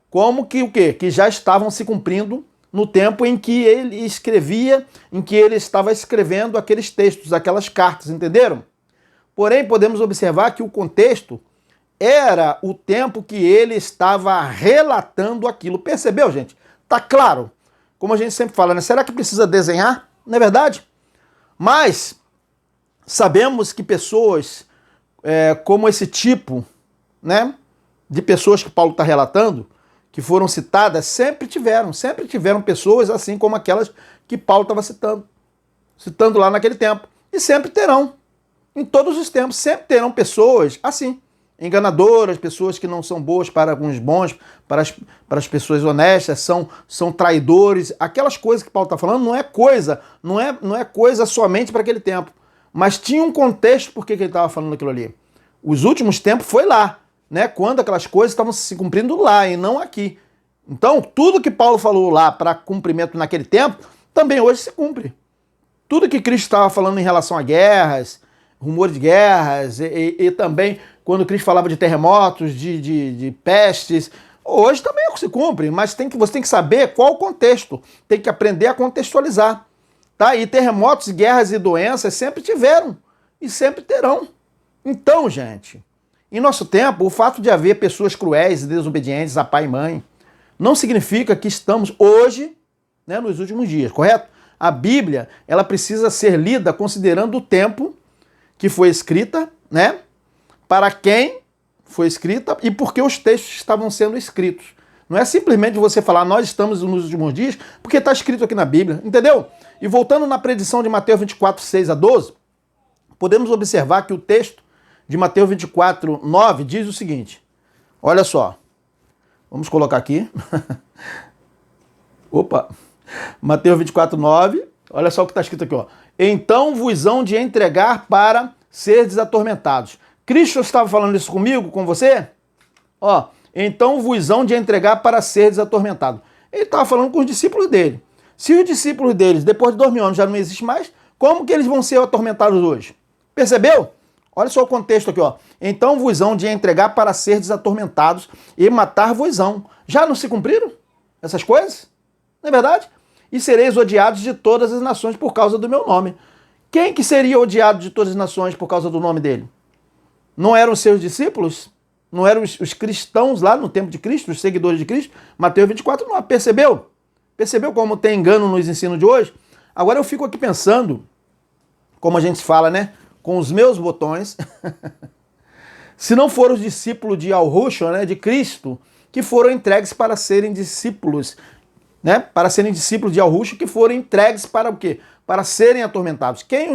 A: Como que o quê? Que já estavam se cumprindo no tempo em que ele escrevia, em que ele estava escrevendo aqueles textos, aquelas cartas, entenderam? Porém, podemos observar que o contexto era o tempo que ele estava relatando aquilo. Percebeu, gente? Tá claro? Como a gente sempre fala, né? Será que precisa desenhar? Não é verdade? Mas sabemos que pessoas como esse tipo, né, de pessoas que Paulo está relatando, que foram citadas, sempre tiveram pessoas assim como aquelas que Paulo estava citando lá naquele tempo. E sempre terão, em todos os tempos, sempre terão pessoas assim, enganadoras, pessoas que não são boas para alguns bons, para as pessoas honestas, são traidores. Aquelas coisas que Paulo está falando não é coisa somente para aquele tempo, mas tinha um contexto por que ele estava falando aquilo ali. Os últimos tempos foi lá, né? Quando aquelas coisas estavam se cumprindo lá e não aqui. Então, tudo que Paulo falou lá para cumprimento naquele tempo, também hoje se cumpre. Tudo que Cristo estava falando em relação a guerras, rumores de guerras, e também quando Cristo falava de terremotos, de pestes, hoje também se cumpre, mas você tem que saber qual o contexto, tem que aprender a contextualizar. Tá? E terremotos, guerras e doenças sempre tiveram e sempre terão. Então, gente, em nosso tempo, o fato de haver pessoas cruéis e desobedientes a pai e mãe não significa que estamos hoje, né, nos últimos dias, correto? A Bíblia, ela precisa ser lida considerando o tempo que foi escrita, né? Para quem foi escrita e por que os textos estavam sendo escritos. Não é simplesmente você falar, nós estamos nos últimos dias, porque está escrito aqui na Bíblia, entendeu? E voltando na predição de Mateus 24, 6 a 12, podemos observar que o texto de Mateus 24, 9 diz o seguinte, olha só, vamos colocar aqui, opa, Mateus 24, 9, olha só o que está escrito aqui, ó. Então vos hão de entregar para serdes atormentados. Cristo estava falando isso comigo, com você? Ó, então vos hão de entregar para serdes atormentados. Ele estava falando com os discípulos dele. Se os discípulos deles, depois de 2000 anos, já não existem mais, como que eles vão ser atormentados hoje? Percebeu? Olha só o contexto aqui, ó. Então vos hão de entregar para serdes atormentados e matar-vos-ão. Já não se cumpriram essas coisas? Não é verdade? E sereis odiados de todas as nações por causa do meu nome. Quem que seria odiado de todas as nações por causa do nome dele? Não eram os seus discípulos? Não eram os cristãos lá no tempo de Cristo, os seguidores de Cristo? Mateus 24, não. Percebeu? Percebeu como tem engano nos ensinos de hoje? Agora eu fico aqui pensando, como a gente fala, né? Com os meus botões. Se não foram os discípulos de Yahushua, né? De Cristo, que foram entregues para serem discípulos, né? Para serem discípulos de Yahushua, que foram entregues para o quê? Para serem atormentados. Quem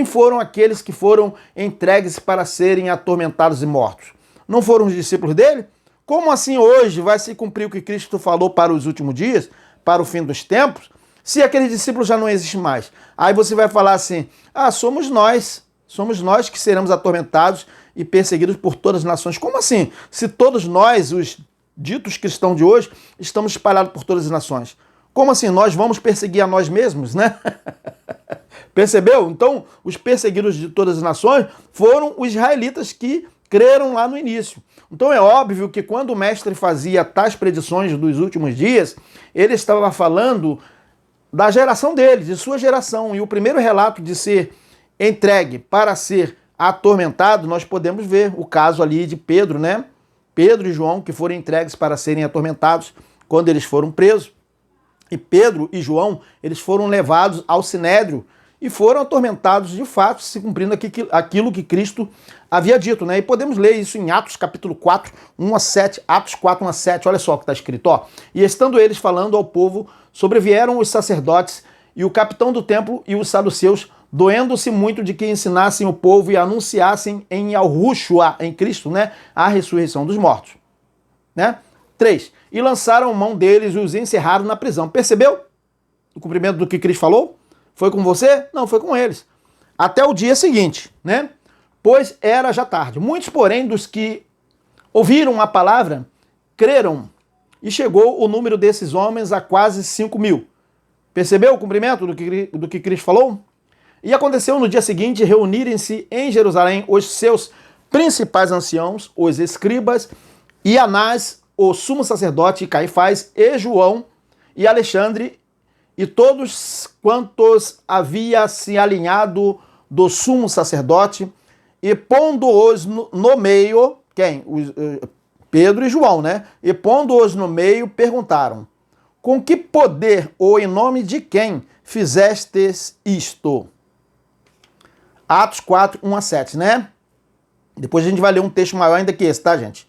A: foram aqueles que foram entregues para serem atormentados e mortos? Não foram os discípulos dele? Como assim hoje vai se cumprir o que Cristo falou para os últimos dias, para o fim dos tempos, se aqueles discípulos já não existem mais? Aí você vai falar assim, somos nós que seremos atormentados e perseguidos por todas as nações. Como assim? Se todos nós, os ditos cristãos de hoje, estamos espalhados por todas as nações. Como assim? Nós vamos perseguir a nós mesmos, né? Percebeu? Então, os perseguidos de todas as nações foram os israelitas que creram lá no início. Então é óbvio que quando o mestre fazia tais predições dos últimos dias, ele estava falando da geração dele, de sua geração. E o primeiro relato de ser entregue para ser atormentado, nós podemos ver o caso ali de Pedro, né? Pedro e João, que foram entregues para serem atormentados quando eles foram presos. E Pedro e João, eles foram levados ao Sinédrio e foram atormentados de fato, se cumprindo aquilo que Cristo havia dito, né? E podemos ler isso em Atos capítulo 4, 1 a 7, Atos 4, 1 a 7, olha só o que está escrito, ó. E estando eles falando ao povo, sobrevieram os sacerdotes e o capitão do templo e os saduceus, doendo-se muito de que ensinassem o povo e anunciassem em Yahushua, em Cristo, né, a ressurreição dos mortos, né? 3. E lançaram mão deles e os encerraram na prisão. Percebeu o cumprimento do que Cristo falou? Foi com você? Não, foi com eles. Até o dia seguinte, né? Pois era já tarde. Muitos, porém, dos que ouviram a palavra, creram, e chegou o número desses homens a quase 5.000. Percebeu o cumprimento do que Cristo falou? E aconteceu no dia seguinte reunirem-se em Jerusalém os seus principais anciãos, os escribas, e Anás, o sumo sacerdote, Caifás, e João, e Alexandre, e todos quantos havia se alinhado do sumo sacerdote, e pondo-os no meio, quem? Pedro e João, né? E pondo-os no meio, perguntaram, com que poder ou em nome de quem fizestes isto? Atos 4, 1 a 7, né? Depois a gente vai ler um texto maior ainda que esse, tá, gente?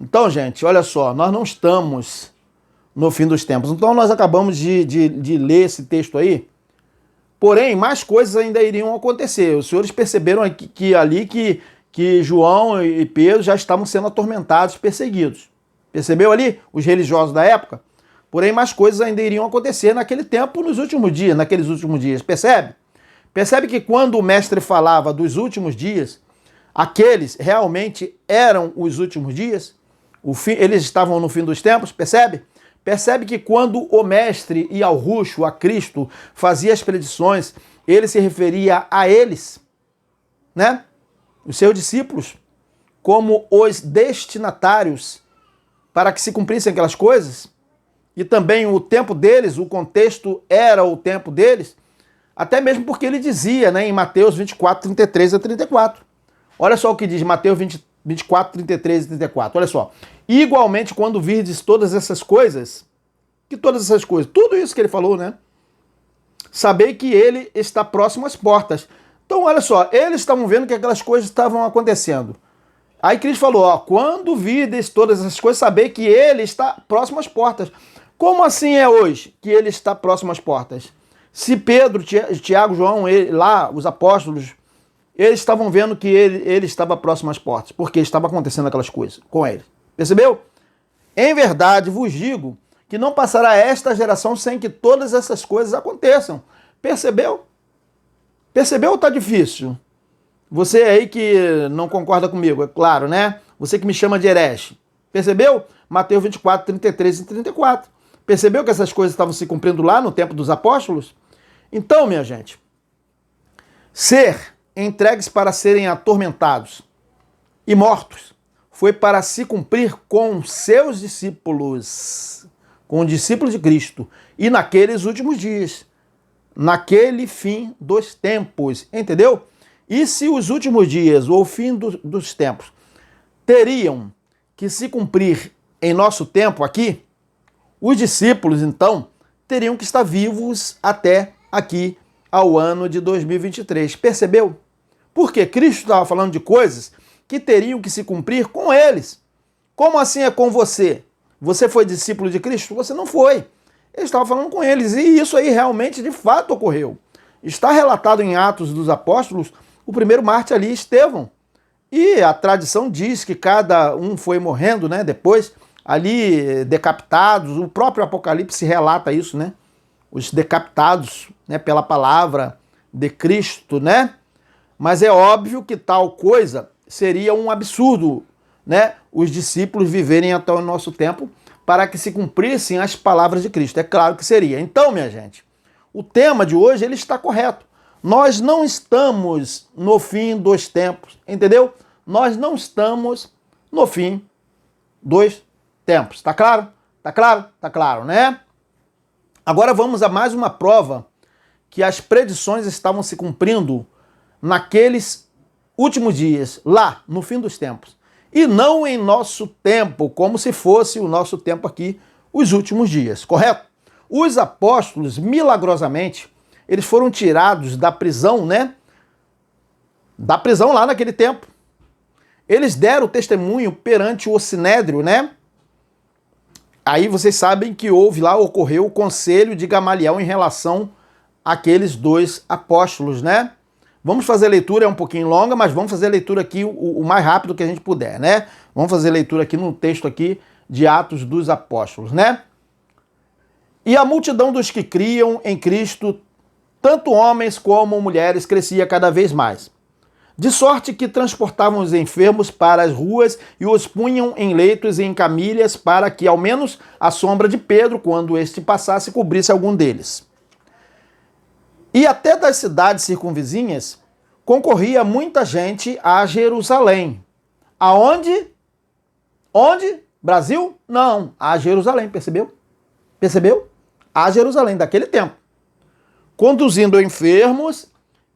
A: Então, gente, olha só, nós não estamos no fim dos tempos. Então, nós acabamos de ler esse texto aí. Porém, mais coisas ainda iriam acontecer. Os senhores perceberam que João e Pedro já estavam sendo atormentados, perseguidos. Percebeu ali? Os religiosos da época. Porém, mais coisas ainda iriam acontecer naquele tempo, naqueles últimos dias. Percebe? Percebe que quando o mestre falava dos últimos dias, aqueles realmente eram os últimos dias? Eles estavam no fim dos tempos, percebe? Percebe que quando o mestre Yahushua, a Cristo, fazia as predições, ele se referia a eles, né? Os seus discípulos, como os destinatários para que se cumprissem aquelas coisas, e também o tempo deles, o contexto era o tempo deles, até mesmo porque ele dizia, né, em Mateus 24, 33 a 34. Olha só o que diz Mateus 24, 33 e 34. Olha só. Igualmente, quando virdes todas essas coisas, que todas essas coisas? Tudo isso que ele falou, né? Saber que ele está próximo às portas. Então, olha só, eles estavam vendo que aquelas coisas estavam acontecendo. Aí Cristo falou, ó, quando vides todas essas coisas, saber que ele está próximo às portas. Como assim é hoje que ele está próximo às portas? Se Pedro, Tiago, João, lá, os apóstolos, eles estavam vendo que ele estava próximo às portas, porque estava acontecendo aquelas coisas com ele. Percebeu? Em verdade, vos digo que não passará esta geração sem que todas essas coisas aconteçam. Percebeu? Percebeu ou está difícil? Você aí que não concorda comigo, é claro, né? Você que me chama de herege. Percebeu? Mateus 24, 33 e 34. Percebeu que essas coisas estavam se cumprindo lá no tempo dos apóstolos? Então, minha gente, ser entregues para serem atormentados e mortos foi para se cumprir com seus discípulos, com os discípulos de Cristo, e naqueles últimos dias, naquele fim dos tempos, entendeu? E se os últimos dias, ou o fim dos tempos, teriam que se cumprir em nosso tempo aqui, os discípulos, então, teriam que estar vivos até aqui ao ano de 2023. Percebeu? Porque Cristo estava falando de coisas que teriam que se cumprir com eles. Como assim é com você? Você foi discípulo de Cristo? Você não foi. Ele estava falando com eles e isso aí realmente, de fato, ocorreu. Está relatado em Atos dos Apóstolos o primeiro mártir ali, Estevão. E a tradição diz que cada um foi morrendo, né? Depois, ali, decapitados. O próprio Apocalipse relata isso, né? Os decapitados, né? Pela palavra de Cristo, né? Mas é óbvio que tal coisa seria um absurdo, né? Os discípulos viverem até o nosso tempo para que se cumprissem as palavras de Cristo. É claro que seria. Então, minha gente, o tema de hoje ele está correto. Nós não estamos no fim dos tempos, entendeu? Nós não estamos no fim dos tempos. Tá claro? Tá claro? Tá claro, né? Agora vamos a mais uma prova que as predições estavam se cumprindo naqueles últimos dias, lá no fim dos tempos. E não em nosso tempo, como se fosse o nosso tempo aqui, os últimos dias, correto? Os apóstolos, milagrosamente, eles foram tirados da prisão, né? Da prisão lá naquele tempo. Eles deram testemunho perante o Sinédrio, né? Aí vocês sabem que ocorreu o conselho de Gamaliel em relação àqueles dois apóstolos, né? Vamos fazer a leitura, é um pouquinho longa, mas vamos fazer a leitura aqui o mais rápido que a gente puder, né? Vamos fazer a leitura aqui no texto aqui de Atos dos Apóstolos, né? E a multidão dos que criam em Cristo, tanto homens como mulheres, crescia cada vez mais. De sorte que transportavam os enfermos para as ruas e os punham em leitos e em camilhas para que, ao menos, a sombra de Pedro, quando este passasse, cobrisse algum deles. E até das cidades circunvizinhas concorria muita gente a Jerusalém. Aonde? Onde? Brasil? Não, a Jerusalém, percebeu? Percebeu? A Jerusalém, daquele tempo. Conduzindo enfermos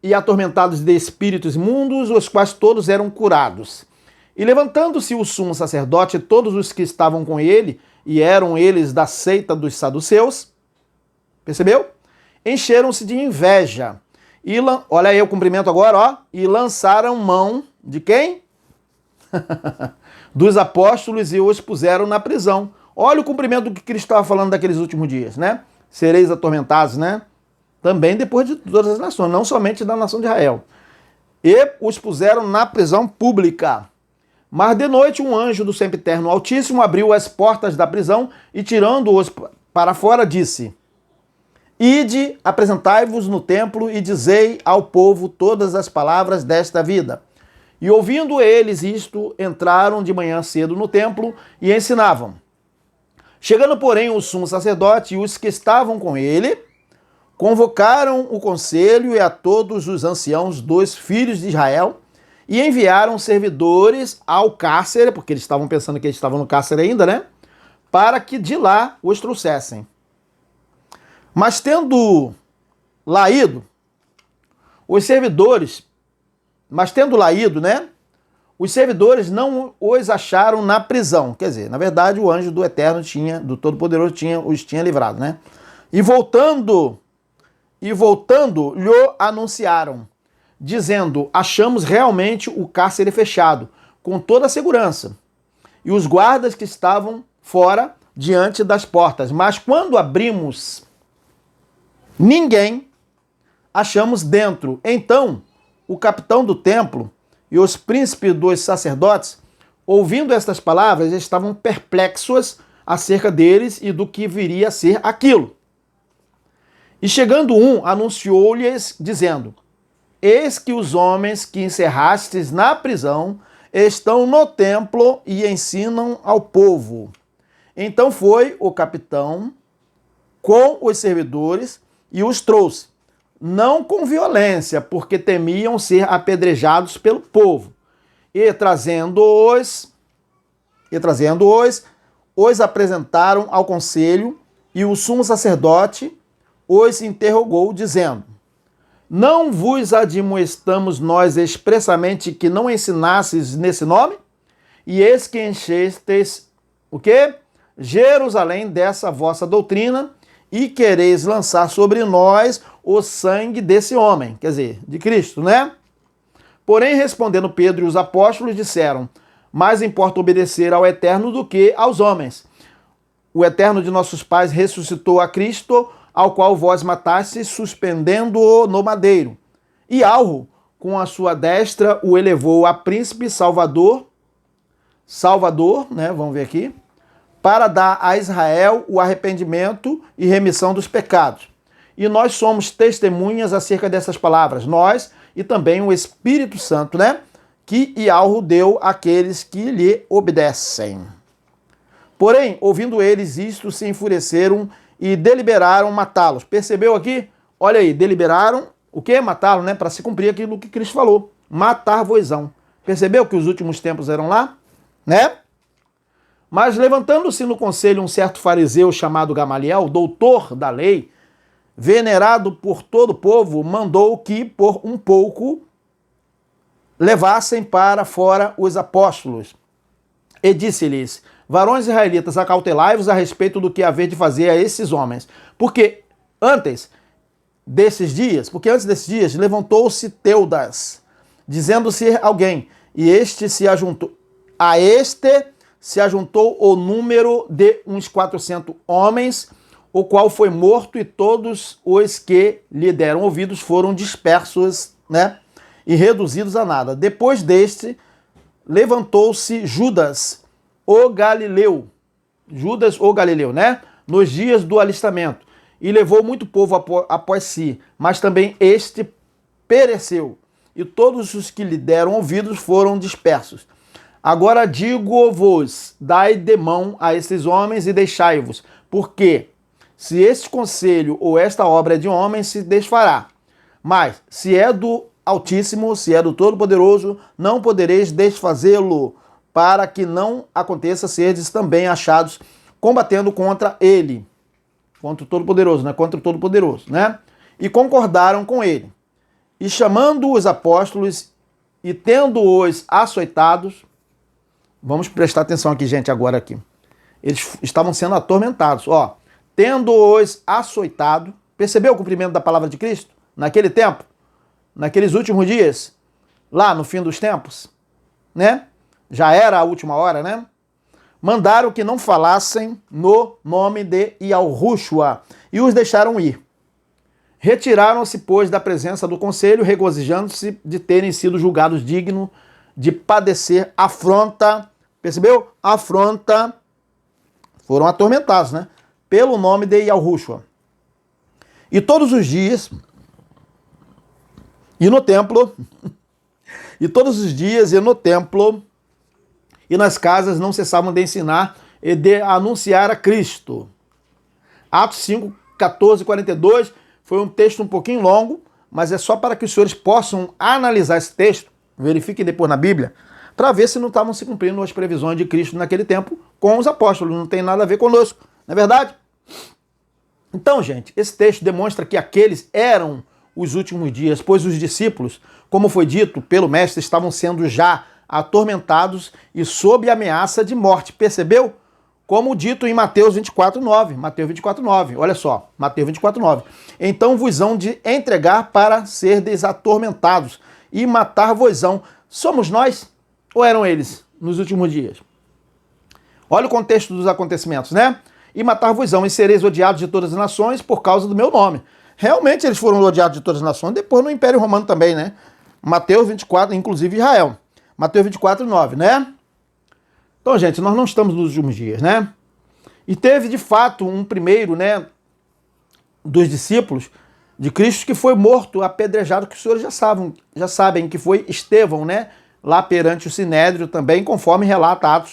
A: e atormentados de espíritos imundos, os quais todos eram curados. E levantando-se o sumo sacerdote e todos os que estavam com ele, e eram eles da seita dos saduceus, percebeu? Encheram-se de inveja. E, olha aí o cumprimento agora, ó. E lançaram mão de quem? Dos apóstolos e os puseram na prisão. Olha o cumprimento do que Cristo estava falando daqueles últimos dias, né? Sereis atormentados, né? Também depois de todas as nações, não somente da nação de Israel. E os puseram na prisão pública. Mas de noite um anjo do Sempiterno Altíssimo abriu as portas da prisão e, tirando-os para fora, disse: Ide, apresentai-vos no templo e dizei ao povo todas as palavras desta vida. E ouvindo eles isto, entraram de manhã cedo no templo e ensinavam. Chegando, porém, o sumo sacerdote e os que estavam com ele, convocaram o conselho e a todos os anciãos dos filhos de Israel e enviaram servidores ao cárcere, porque eles estavam pensando que eles estavam no cárcere ainda, né? Para que de lá os trouxessem. Mas tendo lá ido, os servidores, né? os servidores não os acharam na prisão. Quer dizer, na verdade, o anjo do Eterno do Todo-Poderoso os tinha livrado, né? E voltando, lhe anunciaram, dizendo, achamos realmente o cárcere fechado, com toda a segurança, e os guardas que estavam fora, diante das portas. Mas quando abrimos, ninguém achamos dentro. Então, o capitão do templo e os príncipes dos sacerdotes, ouvindo estas palavras, estavam perplexos acerca deles e do que viria a ser aquilo. E chegando anunciou-lhes, dizendo, eis que os homens que encerrastes na prisão estão no templo e ensinam ao povo. Então foi o capitão com os servidores e os trouxe, não com violência, porque temiam ser apedrejados pelo povo. E trazendo-os, os apresentaram ao conselho, e o sumo sacerdote os interrogou, dizendo, não vos admoestamos nós expressamente que não ensinasses nesse nome? E eis que enchestes, o quê? Jerusalém dessa vossa doutrina, e quereis lançar sobre nós o sangue desse homem, quer dizer, de Cristo, né? Porém, respondendo Pedro e os apóstolos, disseram, mais importa obedecer ao Eterno do que aos homens. O Eterno de nossos pais ressuscitou a Cristo, ao qual vós matastes, suspendendo-o no madeiro. E Alro, com a sua destra, o elevou a príncipe Salvador, né? Vamos ver aqui. Para dar a Israel o arrependimento e remissão dos pecados. E nós somos testemunhas acerca dessas palavras, nós e também o Espírito Santo, né? Que Ialro deu àqueles que lhe obedecem. Porém, ouvindo eles isto, se enfureceram e deliberaram matá-los. Percebeu aqui? Olha aí, deliberaram o quê? Matá-lo, né? Para se cumprir aquilo que Cristo falou. Matar-vosão. Percebeu que os últimos tempos eram lá? Né? Mas levantando-se no conselho um certo fariseu chamado Gamaliel, doutor da lei, venerado por todo o povo, mandou que por um pouco levassem para fora os apóstolos. E disse-lhes, varões israelitas, acautelai-vos a respeito do que haver de fazer a esses homens. Porque antes desses dias, levantou-se Teudas, dizendo ser alguém, e este se ajuntou. A este se ajuntou o número de uns 400 homens, o qual foi morto, e todos os que lhe deram ouvidos foram dispersos, né? E reduzidos a nada. Depois deste, levantou-se Judas, o Galileu, né? Nos dias do alistamento, e levou muito povo após si, mas também este pereceu, e todos os que lhe deram ouvidos foram dispersos. Agora digo-vos, dai de mão a esses homens e deixai-vos, porque se este conselho ou esta obra é de homem, se desfará. Mas se é do Altíssimo, se é do Todo-Poderoso, não podereis desfazê-lo, para que não aconteça serdes também achados combatendo contra ele, contra o Todo-Poderoso, né? Contra o Todo-Poderoso, né? E concordaram com ele. E chamando os apóstolos e tendo-os açoitados, vamos prestar atenção aqui, gente, agora aqui. Eles estavam sendo atormentados, ó. Tendo-os açoitado, percebeu o cumprimento da palavra de Cristo? Naquele tempo, naqueles últimos dias, lá no fim dos tempos, né? Já era a última hora, né? Mandaram que não falassem no nome de Ialrúshua e os deixaram ir. Retiraram-se, pois, da presença do conselho, regozijando-se de terem sido julgados dignos de padecer afronta. Percebeu? Afronta. Foram atormentados, né? Pelo nome de Ialrúshua. E todos os dias, e no templo, e todos os dias, e no templo, e nas casas não cessavam de ensinar e de anunciar a Cristo. Atos 5, 14 e 42 foi um texto um pouquinho longo, mas é só para que os senhores possam analisar esse texto, verifiquem depois na Bíblia, para ver se não estavam se cumprindo as previsões de Cristo naquele tempo com os apóstolos. Não tem nada a ver conosco, não é verdade? Então, gente, esse texto demonstra que aqueles eram os últimos dias, pois os discípulos, como foi dito pelo mestre, estavam sendo já atormentados e sob ameaça de morte. Percebeu? Como dito em Mateus 24:9. Mateus 24:9. Olha só, Mateus 24:9. Então vos hão de entregar para serdes atormentados e matar-vos-ão. Somos nós ou eram eles nos últimos dias? Olha o contexto dos acontecimentos, né? E matar-vos-ão e sereis odiados de todas as nações por causa do meu nome. Realmente eles foram odiados de todas as nações, depois no Império Romano também, né? Mateus 24, inclusive Israel. Mateus 24:9, né? Então, gente, nós não estamos nos últimos dias, né? E teve, de fato, um primeiro, né, dos discípulos de Cristo que foi morto, apedrejado, que os senhores já sabem que foi Estevão, né? Lá perante o Sinédrio também, conforme relata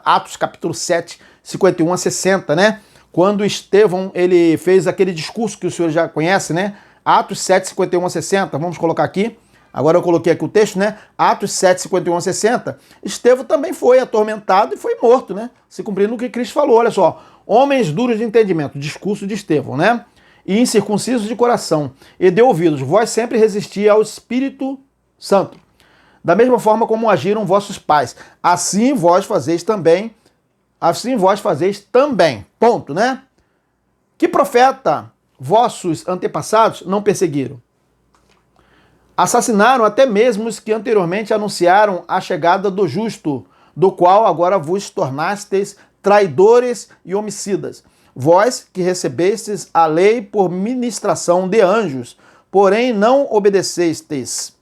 A: Atos capítulo 7, 51 a 60, né? Quando Estevão, ele fez aquele discurso que o senhor já conhece, né? Atos 7, 51 a 60, vamos colocar aqui. Agora eu coloquei aqui o texto, né? Atos 7, 51 a 60. Estevão também foi atormentado e foi morto, né? Se cumprindo o que Cristo falou, olha só. Homens duros de entendimento, discurso de Estevão, né? E incircuncisos de coração, e de ouvidos, vós sempre resisti ao Espírito Santo. Da mesma forma como agiram vossos pais, assim vós fazeis também. Ponto, né? Que profeta vossos antepassados não perseguiram? Assassinaram até mesmo os que anteriormente anunciaram a chegada do justo, do qual agora vos tornastes traidores e homicidas. Vós que recebestes a lei por ministração de anjos, porém não obedecestes,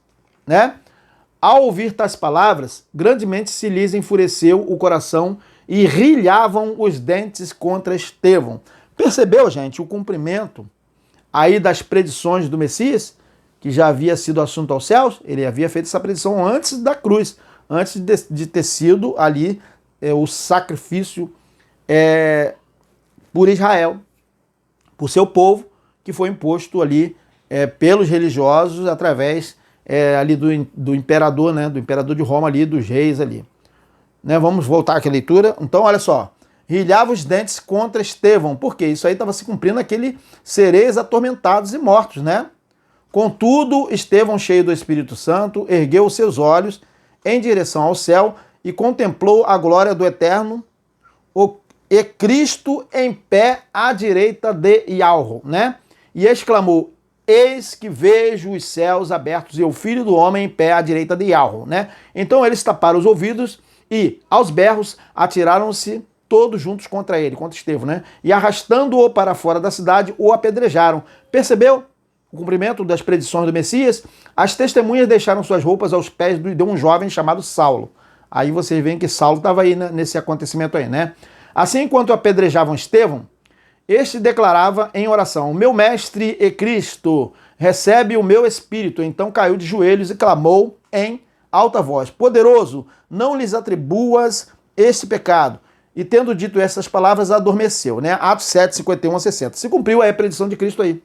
A: né? Ao ouvir tais palavras, grandemente se lhes enfureceu o coração e rilhavam os dentes contra Estevão. Percebeu, gente, o cumprimento aí das predições do Messias, que já havia sido assunto aos céus? Ele havia feito essa predição antes da cruz, antes de ter sido ali o sacrifício por Israel, por seu povo, que foi imposto ali pelos religiosos através ali do imperador, né, do imperador de Roma ali, dos reis ali. Né, vamos voltar aqui à leitura. Então, olha só. Rilhava os dentes contra Estevão. Por quê? Isso aí estava se cumprindo aquele sereis atormentados e mortos, né? Contudo, Estevão, cheio do Espírito Santo, ergueu os seus olhos em direção ao céu e contemplou a glória do Eterno e Cristo em pé à direita de Ialro, né? E exclamou: eis que vejo os céus abertos e o Filho do Homem em pé à direita de Ialro, né? Então eles taparam os ouvidos e, aos berros, atiraram-se todos juntos contra ele, contra Estevão, né? E arrastando-o para fora da cidade, o apedrejaram. Percebeu o cumprimento das predições do Messias? As testemunhas deixaram suas roupas aos pés de um jovem chamado Saulo. Aí vocês veem que Saulo estava aí, né, nesse acontecimento aí, né? Assim, enquanto apedrejavam Estevão, este declarava em oração: meu mestre e Cristo, recebe o meu espírito. Então caiu de joelhos e clamou em alta voz: poderoso, não lhes atribuas este pecado. E tendo dito essas palavras, adormeceu, né? Atos 7, 51 a 60. Se cumpriu a predição de Cristo aí,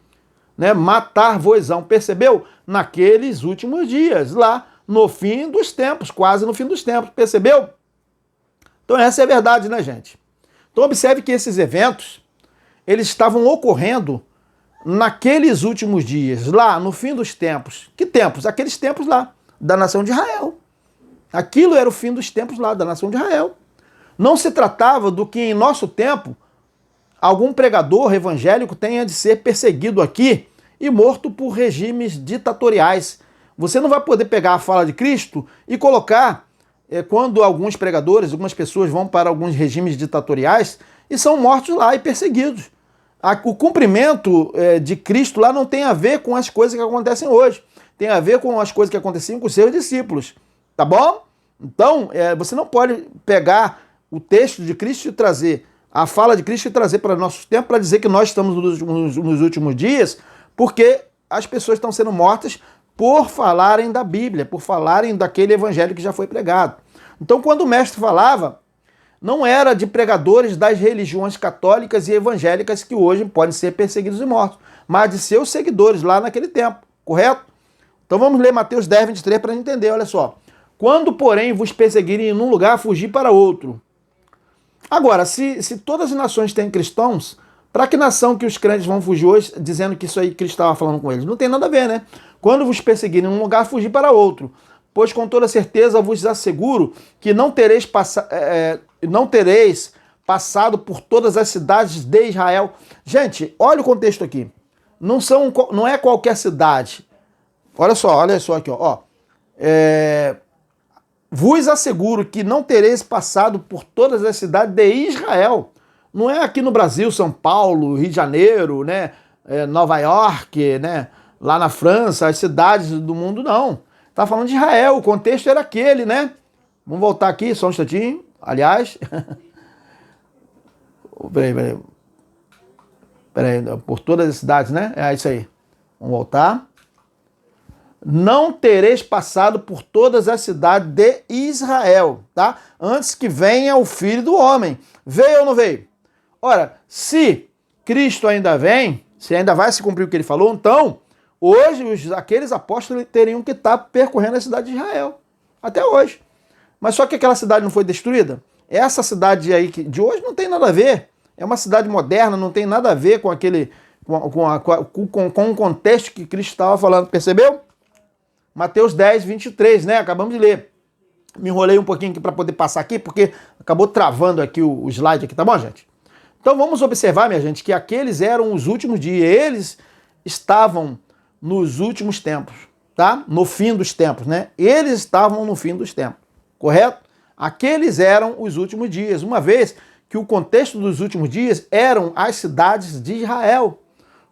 A: né? Matar-vos-ão. Percebeu? Naqueles últimos dias, lá no fim dos tempos, quase no fim dos tempos. Percebeu? Então essa é a verdade, né, gente? Então observe que esses eventos, eles estavam ocorrendo naqueles últimos dias, lá no fim dos tempos. Que tempos? Aqueles tempos lá, da nação de Israel. Aquilo era o fim dos tempos lá, da nação de Israel. Não se tratava do que em nosso tempo algum pregador evangélico tenha de ser perseguido aqui e morto por regimes ditatoriais. Você não vai poder pegar a fala de Cristo e colocar, quando alguns pregadores, algumas pessoas vão para alguns regimes ditatoriais e são mortos lá e perseguidos. O cumprimento de Cristo lá não tem a ver com as coisas que acontecem hoje. Tem a ver com as coisas que aconteciam com os seus discípulos. Tá bom? Então, você não pode pegar o texto de Cristo e trazer, a fala de Cristo e trazer para nossos tempos para dizer que nós estamos nos últimos dias, porque as pessoas estão sendo mortas por falarem da Bíblia, por falarem daquele evangelho que já foi pregado. Então, quando o mestre falava, não era de pregadores das religiões católicas e evangélicas que hoje podem ser perseguidos e mortos, mas de seus seguidores lá naquele tempo, correto? Então vamos ler Mateus 10, 23 para entender, olha só. Quando, porém, vos perseguirem em um lugar, fugir para outro. Agora, se todas as nações têm cristãos, para que nação que os crentes vão fugir hoje, dizendo que isso aí Cristo estava falando com eles? Não tem nada a ver, né? Quando vos perseguirem em um lugar, fugir para outro. pois com toda certeza vos asseguro que não tereis passado por todas as cidades de Israel. Gente, olha o contexto aqui. Não é qualquer cidade. Olha só aqui, ó. Vos asseguro que não tereis passado por todas as cidades de Israel. Não é aqui no Brasil, São Paulo, Rio de Janeiro, né? Nova York, né? Lá na França, as cidades do mundo, não. Tá falando de Israel, o contexto era aquele, né? Vamos voltar aqui, só um instantinho. Aliás, peraí, por todas as cidades, né? É isso aí. Vamos voltar. Não tereis passado por todas as cidades de Israel, tá? Antes que venha o Filho do Homem. Veio ou não veio? Ora, se Cristo ainda vem, se ainda vai se cumprir o que ele falou, então, hoje, aqueles apóstolos teriam que estar percorrendo a cidade de Israel. Até hoje. Mas só que aquela cidade não foi destruída? Essa cidade aí de hoje não tem nada a ver. É uma cidade moderna, não tem nada a ver com aquele com o contexto que Cristo estava falando. Percebeu? Mateus 10, 23, né? Acabamos de ler. Me enrolei um pouquinho aqui para poder passar aqui, porque acabou travando aqui o slide aqui, tá bom, gente? Então vamos observar, minha gente, que aqueles eram os últimos dias. Eles estavam nos últimos tempos, tá? No fim dos tempos, né? Eles estavam no fim dos tempos, correto? Aqueles eram os últimos dias, uma vez que o contexto dos últimos dias eram as cidades de Israel,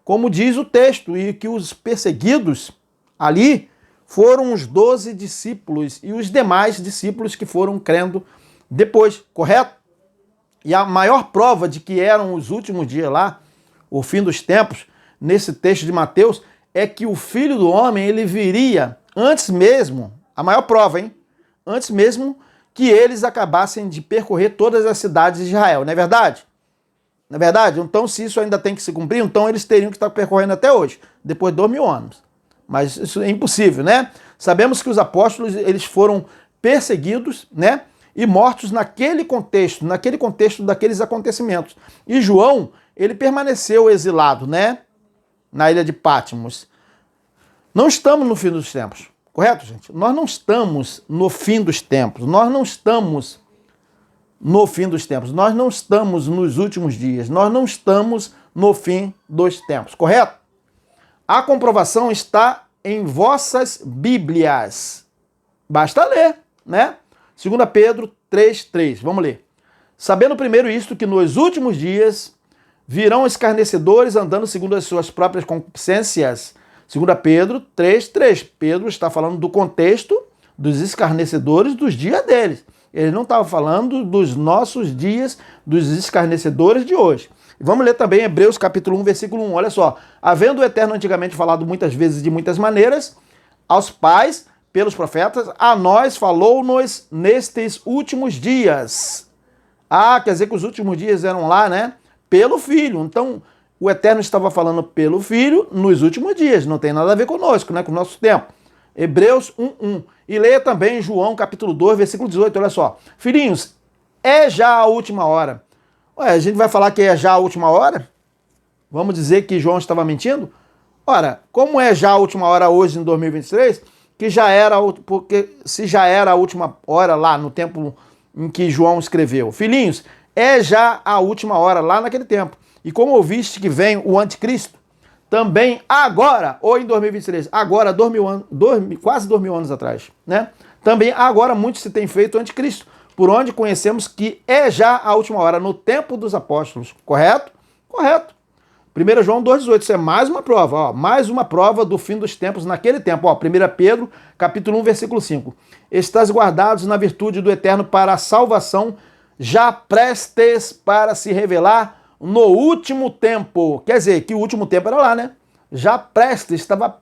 A: como diz o texto, e que os perseguidos ali foram os 12 discípulos e os demais discípulos que foram crendo depois, correto? E a maior prova de que eram os últimos dias lá, o fim dos tempos, nesse texto de Mateus, é que o Filho do Homem, ele viria antes mesmo, a maior prova, hein? Antes mesmo que eles acabassem de percorrer todas as cidades de Israel, não é verdade? Não é verdade? Então, se isso ainda tem que se cumprir, então eles teriam que estar percorrendo até hoje, depois de 2000 anos. Mas isso é impossível, né? Sabemos que os apóstolos, eles foram perseguidos, né? E mortos naquele contexto daqueles acontecimentos. E João, ele permaneceu exilado, né? Na ilha de Patmos. Não estamos no fim dos tempos, correto, gente? Nós não estamos no fim dos tempos. Nós não estamos no fim dos tempos. Nós não estamos nos últimos dias. Nós não estamos no fim dos tempos, correto? A comprovação está em vossas Bíblias. Basta ler, né? 2 Pedro 3,3. Vamos ler. Sabendo primeiro isto, que nos últimos dias virão escarnecedores andando segundo as suas próprias concupiscências. 2 Pedro 3,3. Pedro está falando do contexto dos escarnecedores dos dias deles. Ele não estava falando dos nossos dias, dos escarnecedores de hoje. Vamos ler também Hebreus capítulo 1, versículo 1. Olha só. Havendo o Eterno antigamente falado muitas vezes de muitas maneiras, aos pais, pelos profetas, a nós falou-nos nestes últimos dias. Ah, quer dizer que os últimos dias eram lá, né? Pelo Filho. Então, o Eterno estava falando pelo Filho nos últimos dias. Não tem nada a ver conosco, né? Com o nosso tempo. Hebreus 1:1. E leia também João capítulo 2, versículo 18. Olha só. Filhinhos, é já a última hora. Ué, a gente vai falar que é já a última hora? Vamos dizer que João estava mentindo? Ora, como é já a última hora hoje em 2023, que já era, porque se já era a última hora lá no tempo em que João escreveu. Filhinhos, é já a última hora lá naquele tempo. E como ouviste que vem o anticristo, também agora, ou em 2023, agora, quase 2000 anos atrás, né? Também agora muito se tem feito o anticristo, por onde conhecemos que é já a última hora, no tempo dos apóstolos, correto? Correto. 1 João 2,18, isso é mais uma prova, ó, mais uma prova do fim dos tempos naquele tempo. Ó, 1 Pedro, capítulo 1, versículo 5. Estás guardados na virtude do Eterno para a salvação, já prestes para se revelar no último tempo. Quer dizer, que o último tempo era lá, né? Já prestes, estava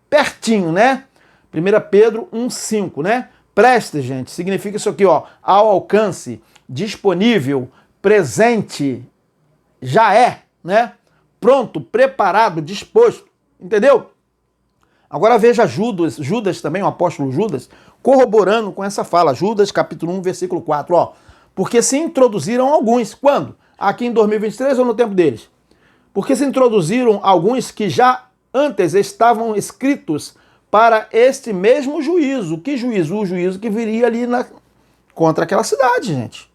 A: pertinho, né? 1 Pedro 1,5, né? Prestes, gente, significa isso aqui, ó, ao alcance, disponível, presente, já é, né? Pronto, preparado, disposto, entendeu? Agora veja Judas também, o apóstolo Judas, corroborando com essa fala, Judas capítulo 1, versículo 4, ó. Porque se introduziram alguns, quando? Aqui em 2023 ou no tempo deles? Porque se introduziram alguns que já antes estavam escritos para este mesmo juízo. Que juízo? O juízo que viria ali contra aquela cidade, gente.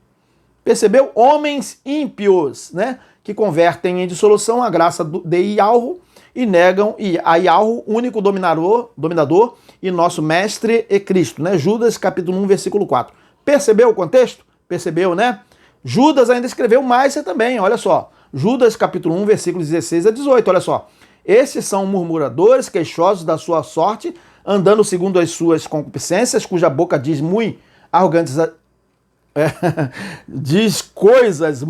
A: Percebeu? Homens ímpios, né? Que convertem em dissolução a graça de Yahweh e negam a Yahweh, único dominador e nosso mestre e Cristo, né? Judas capítulo 1, versículo 4. Percebeu o contexto? Percebeu, né? Judas ainda escreveu mais também, olha só. Judas capítulo 1, versículos 16 a 18, olha só. Esses são murmuradores, queixosos da sua sorte, andando segundo as suas concupiscências, cuja boca diz muito arrogantes, diz coisas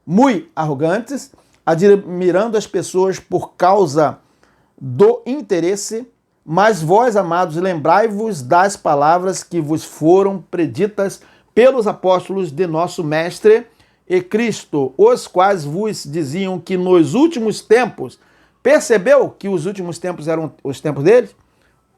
A: muito arrogantes, admirando as pessoas por causa do interesse. Mas vós, amados, lembrai-vos das palavras que vos foram preditas pelos apóstolos de nosso Mestre e Cristo, os quais vos diziam que nos últimos tempos, percebeu que os últimos tempos eram os tempos deles?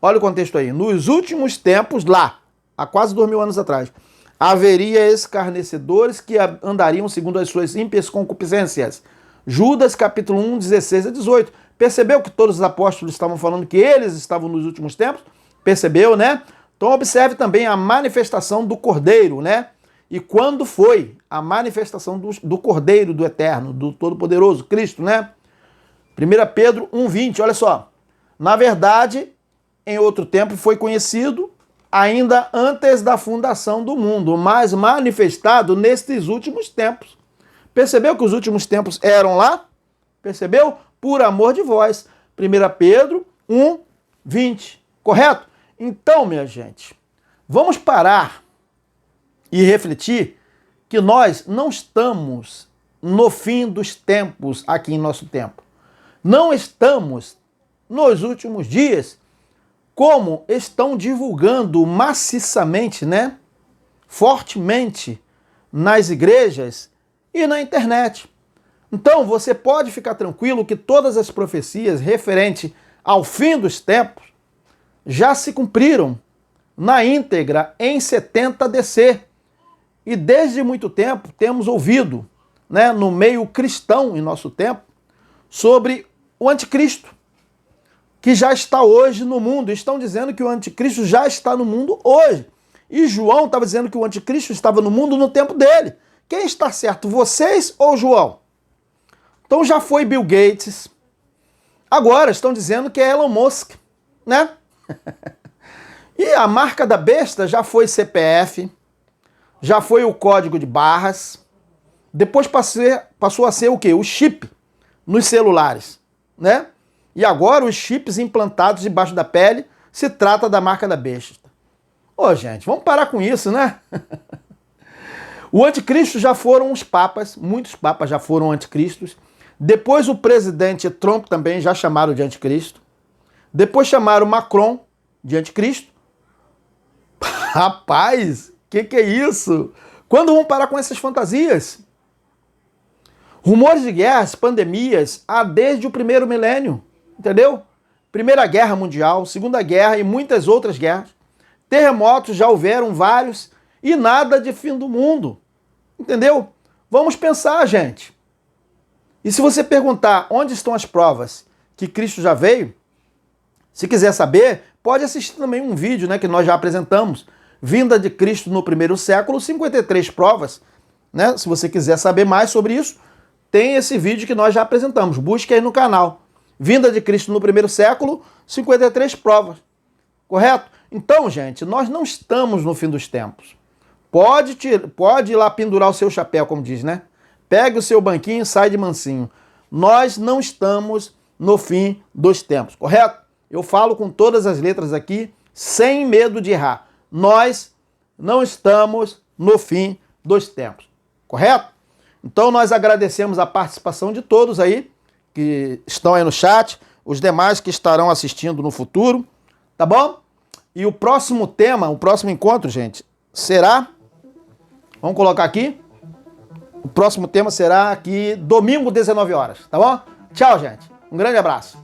A: Olha o contexto aí. Nos últimos tempos, lá, há quase 2000 anos atrás, haveria escarnecedores que andariam segundo as suas ímpias concupiscências. Judas capítulo 1, 16 a 18. Percebeu que todos os apóstolos estavam falando que eles estavam nos últimos tempos? Percebeu, né? Então observe também a manifestação do Cordeiro, né? E quando foi a manifestação do Cordeiro do Eterno, do Todo-Poderoso, Cristo, né? 1 Pedro 1,20, olha só. Na verdade, em outro tempo foi conhecido, ainda antes da fundação do mundo, mas manifestado nestes últimos tempos. Percebeu que os últimos tempos eram lá? Percebeu? Por amor de vós. 1 Pedro 1,20. Correto? Então, minha gente, vamos parar e refletir que nós não estamos no fim dos tempos aqui em nosso tempo. Não estamos nos últimos dias como estão divulgando maciçamente, né? Fortemente nas igrejas e na internet. Então, você pode ficar tranquilo que todas as profecias referentes ao fim dos tempos já se cumpriram na íntegra em 70 DC. E desde muito tempo temos ouvido, né, no meio cristão em nosso tempo, sobre o anticristo, que já está hoje no mundo. Estão dizendo que o anticristo já está no mundo hoje. E João estava dizendo que o anticristo estava no mundo no tempo dele. Quem está certo, vocês ou João? Então já foi Bill Gates. Agora estão dizendo que é Elon Musk, né? E a marca da besta já foi CPF, já foi o código de barras, depois passou a ser o quê? O chip nos celulares, né? E agora os chips implantados debaixo da pele se trata da marca da besta. Ô, gente, vamos parar com isso, né? O anticristo já foram os papas, muitos papas já foram anticristos. Depois o presidente Trump também já chamaram de anticristo. Depois chamaram Macron de anticristo. Rapaz, que é isso? Quando vão parar com essas fantasias? Rumores de guerras, pandemias, há desde o primeiro milênio, entendeu? Primeira Guerra Mundial, Segunda Guerra e muitas outras guerras. Terremotos já houveram vários e nada de fim do mundo, entendeu? Vamos pensar, gente. E se você perguntar onde estão as provas que Cristo já veio, se quiser saber, pode assistir também um vídeo, né, que nós já apresentamos, Vinda de Cristo no primeiro século, 53 provas, né? Se você quiser saber mais sobre isso, tem esse vídeo que nós já apresentamos. Busque aí no canal. Vinda de Cristo no primeiro século, 53 provas. Correto? Então, gente, nós não estamos no fim dos tempos. Pode ir lá pendurar o seu chapéu, como diz, né? Pegue o seu banquinho e sai de mansinho. Nós não estamos no fim dos tempos, correto? Eu falo com todas as letras aqui, sem medo de errar. Nós não estamos no fim dos tempos, correto? Então nós agradecemos a participação de todos aí, que estão aí no chat, os demais que estarão assistindo no futuro, tá bom? E o próximo tema, o próximo encontro, gente, será... Vamos colocar aqui. O próximo tema será aqui domingo, 19 horas, tá bom? Tchau, gente. Um grande abraço.